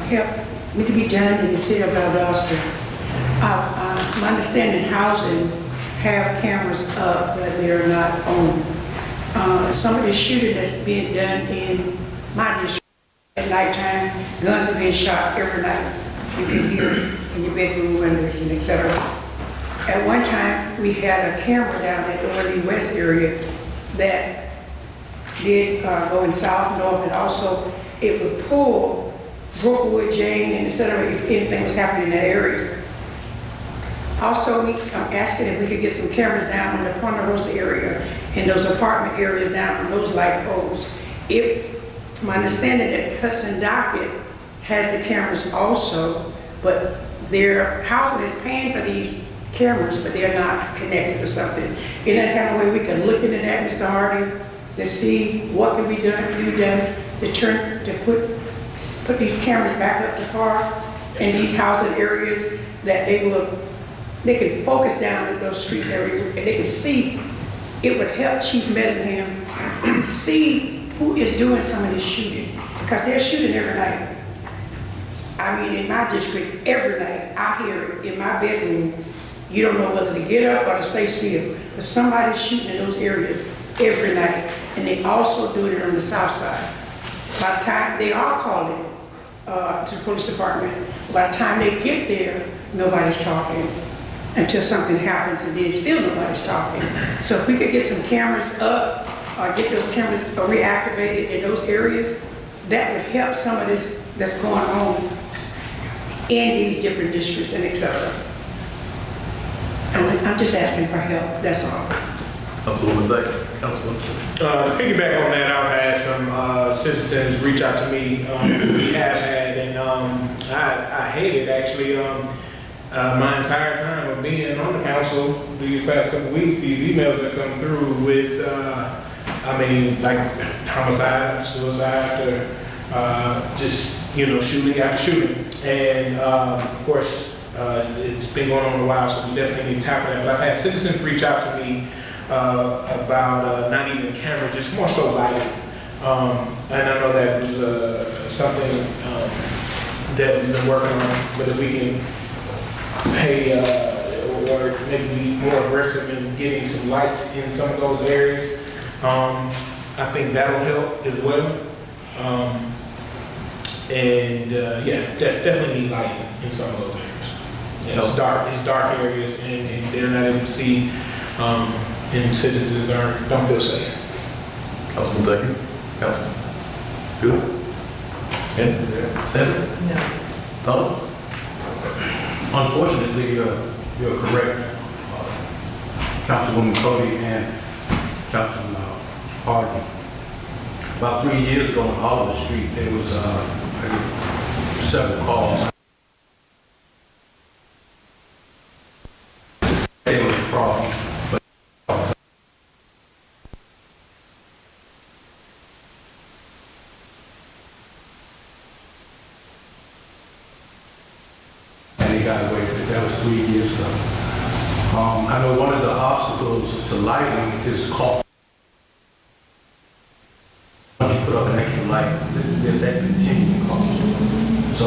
help me to be done in the city of Valdosta. My understanding, housing have cameras up, but they are not on. Some of the shooting that's being done in my district at nighttime, guns are being shot every night. You can hear in your bedroom windows and etc. At one time, we had a camera down at the Orly West area that did going south, north, and also it would pull Brookwood, Jane, and etc. if anything was happening in that area. Also, I'm asking if we could get some cameras down in the Ponderosa area and those apartment areas down on those light poles. From my understanding that Hudson Docket has the cameras also, but their housing is paying for these cameras, but they're not connected or something. In that kind of way, we can look into that, Mr. Hardy, to see what can be done to put these cameras back up to par in these housing areas, that they can focus down at those streets area and they can see. It would help Chief Meddingham see who is doing some of this shooting, because they're shooting every night. I mean, in my district, every night, I hear it in my bedroom. You don't know whether to get up or to stay still, but somebody's shooting in those areas every night, and they also do it on the south side. By the time they are calling to the police department, by the time they get there, nobody's talking until something happens, and then still nobody's talking. So if we could get some cameras up, or get those cameras reactivated in those areas, that would help some of this that's going on in these different districts and et cetera. I'm just asking for help, that's all. Councilwoman, thank you. Councilman. Piggyback on that, I've had some citizens reach out to me. We have had, and I hate it actually. My entire time of being on the council these past couple of weeks, these emails that come through with, I mean, like homicide after suicide after just, you know, shooting after shooting. And of course, it's been going on a while, so we definitely need to tackle that. But I've had citizens reach out to me about not even cameras, just more so lighting. And I know that was something that we've been working on, but if we can pay or maybe be more aggressive in getting some lights in some of those areas, I think that'll help as well. Yeah, definitely need lighting in some of those areas. Yeah, it's dark areas, and they're not able to see, and citizens don't feel safe. Councilman, thank you. Councilman. Good. And Sandra? No. Thomas? Unfortunately, you're correct. Councilwoman Cody and Councilman Harden. About 3 years ago on Oliver Street, there was several calls. There was a problem, but and he got away with it. That was 3 years ago. I know one of the obstacles to lighting is cost. Once you put up an extra light, there's that continuing cost. So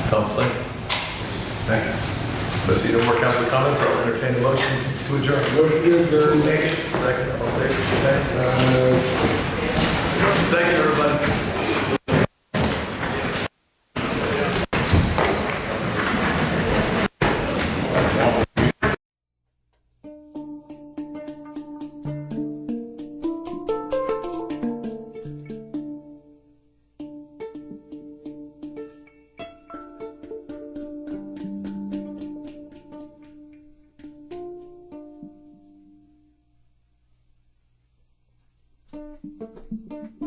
Thomas, thank you. Thank you. Let's see no more council comments. I'll entertain a motion to adjourn. Motion to adjourn. Second. Second. All in favor, show hands. Thank you, everybody. Thank you.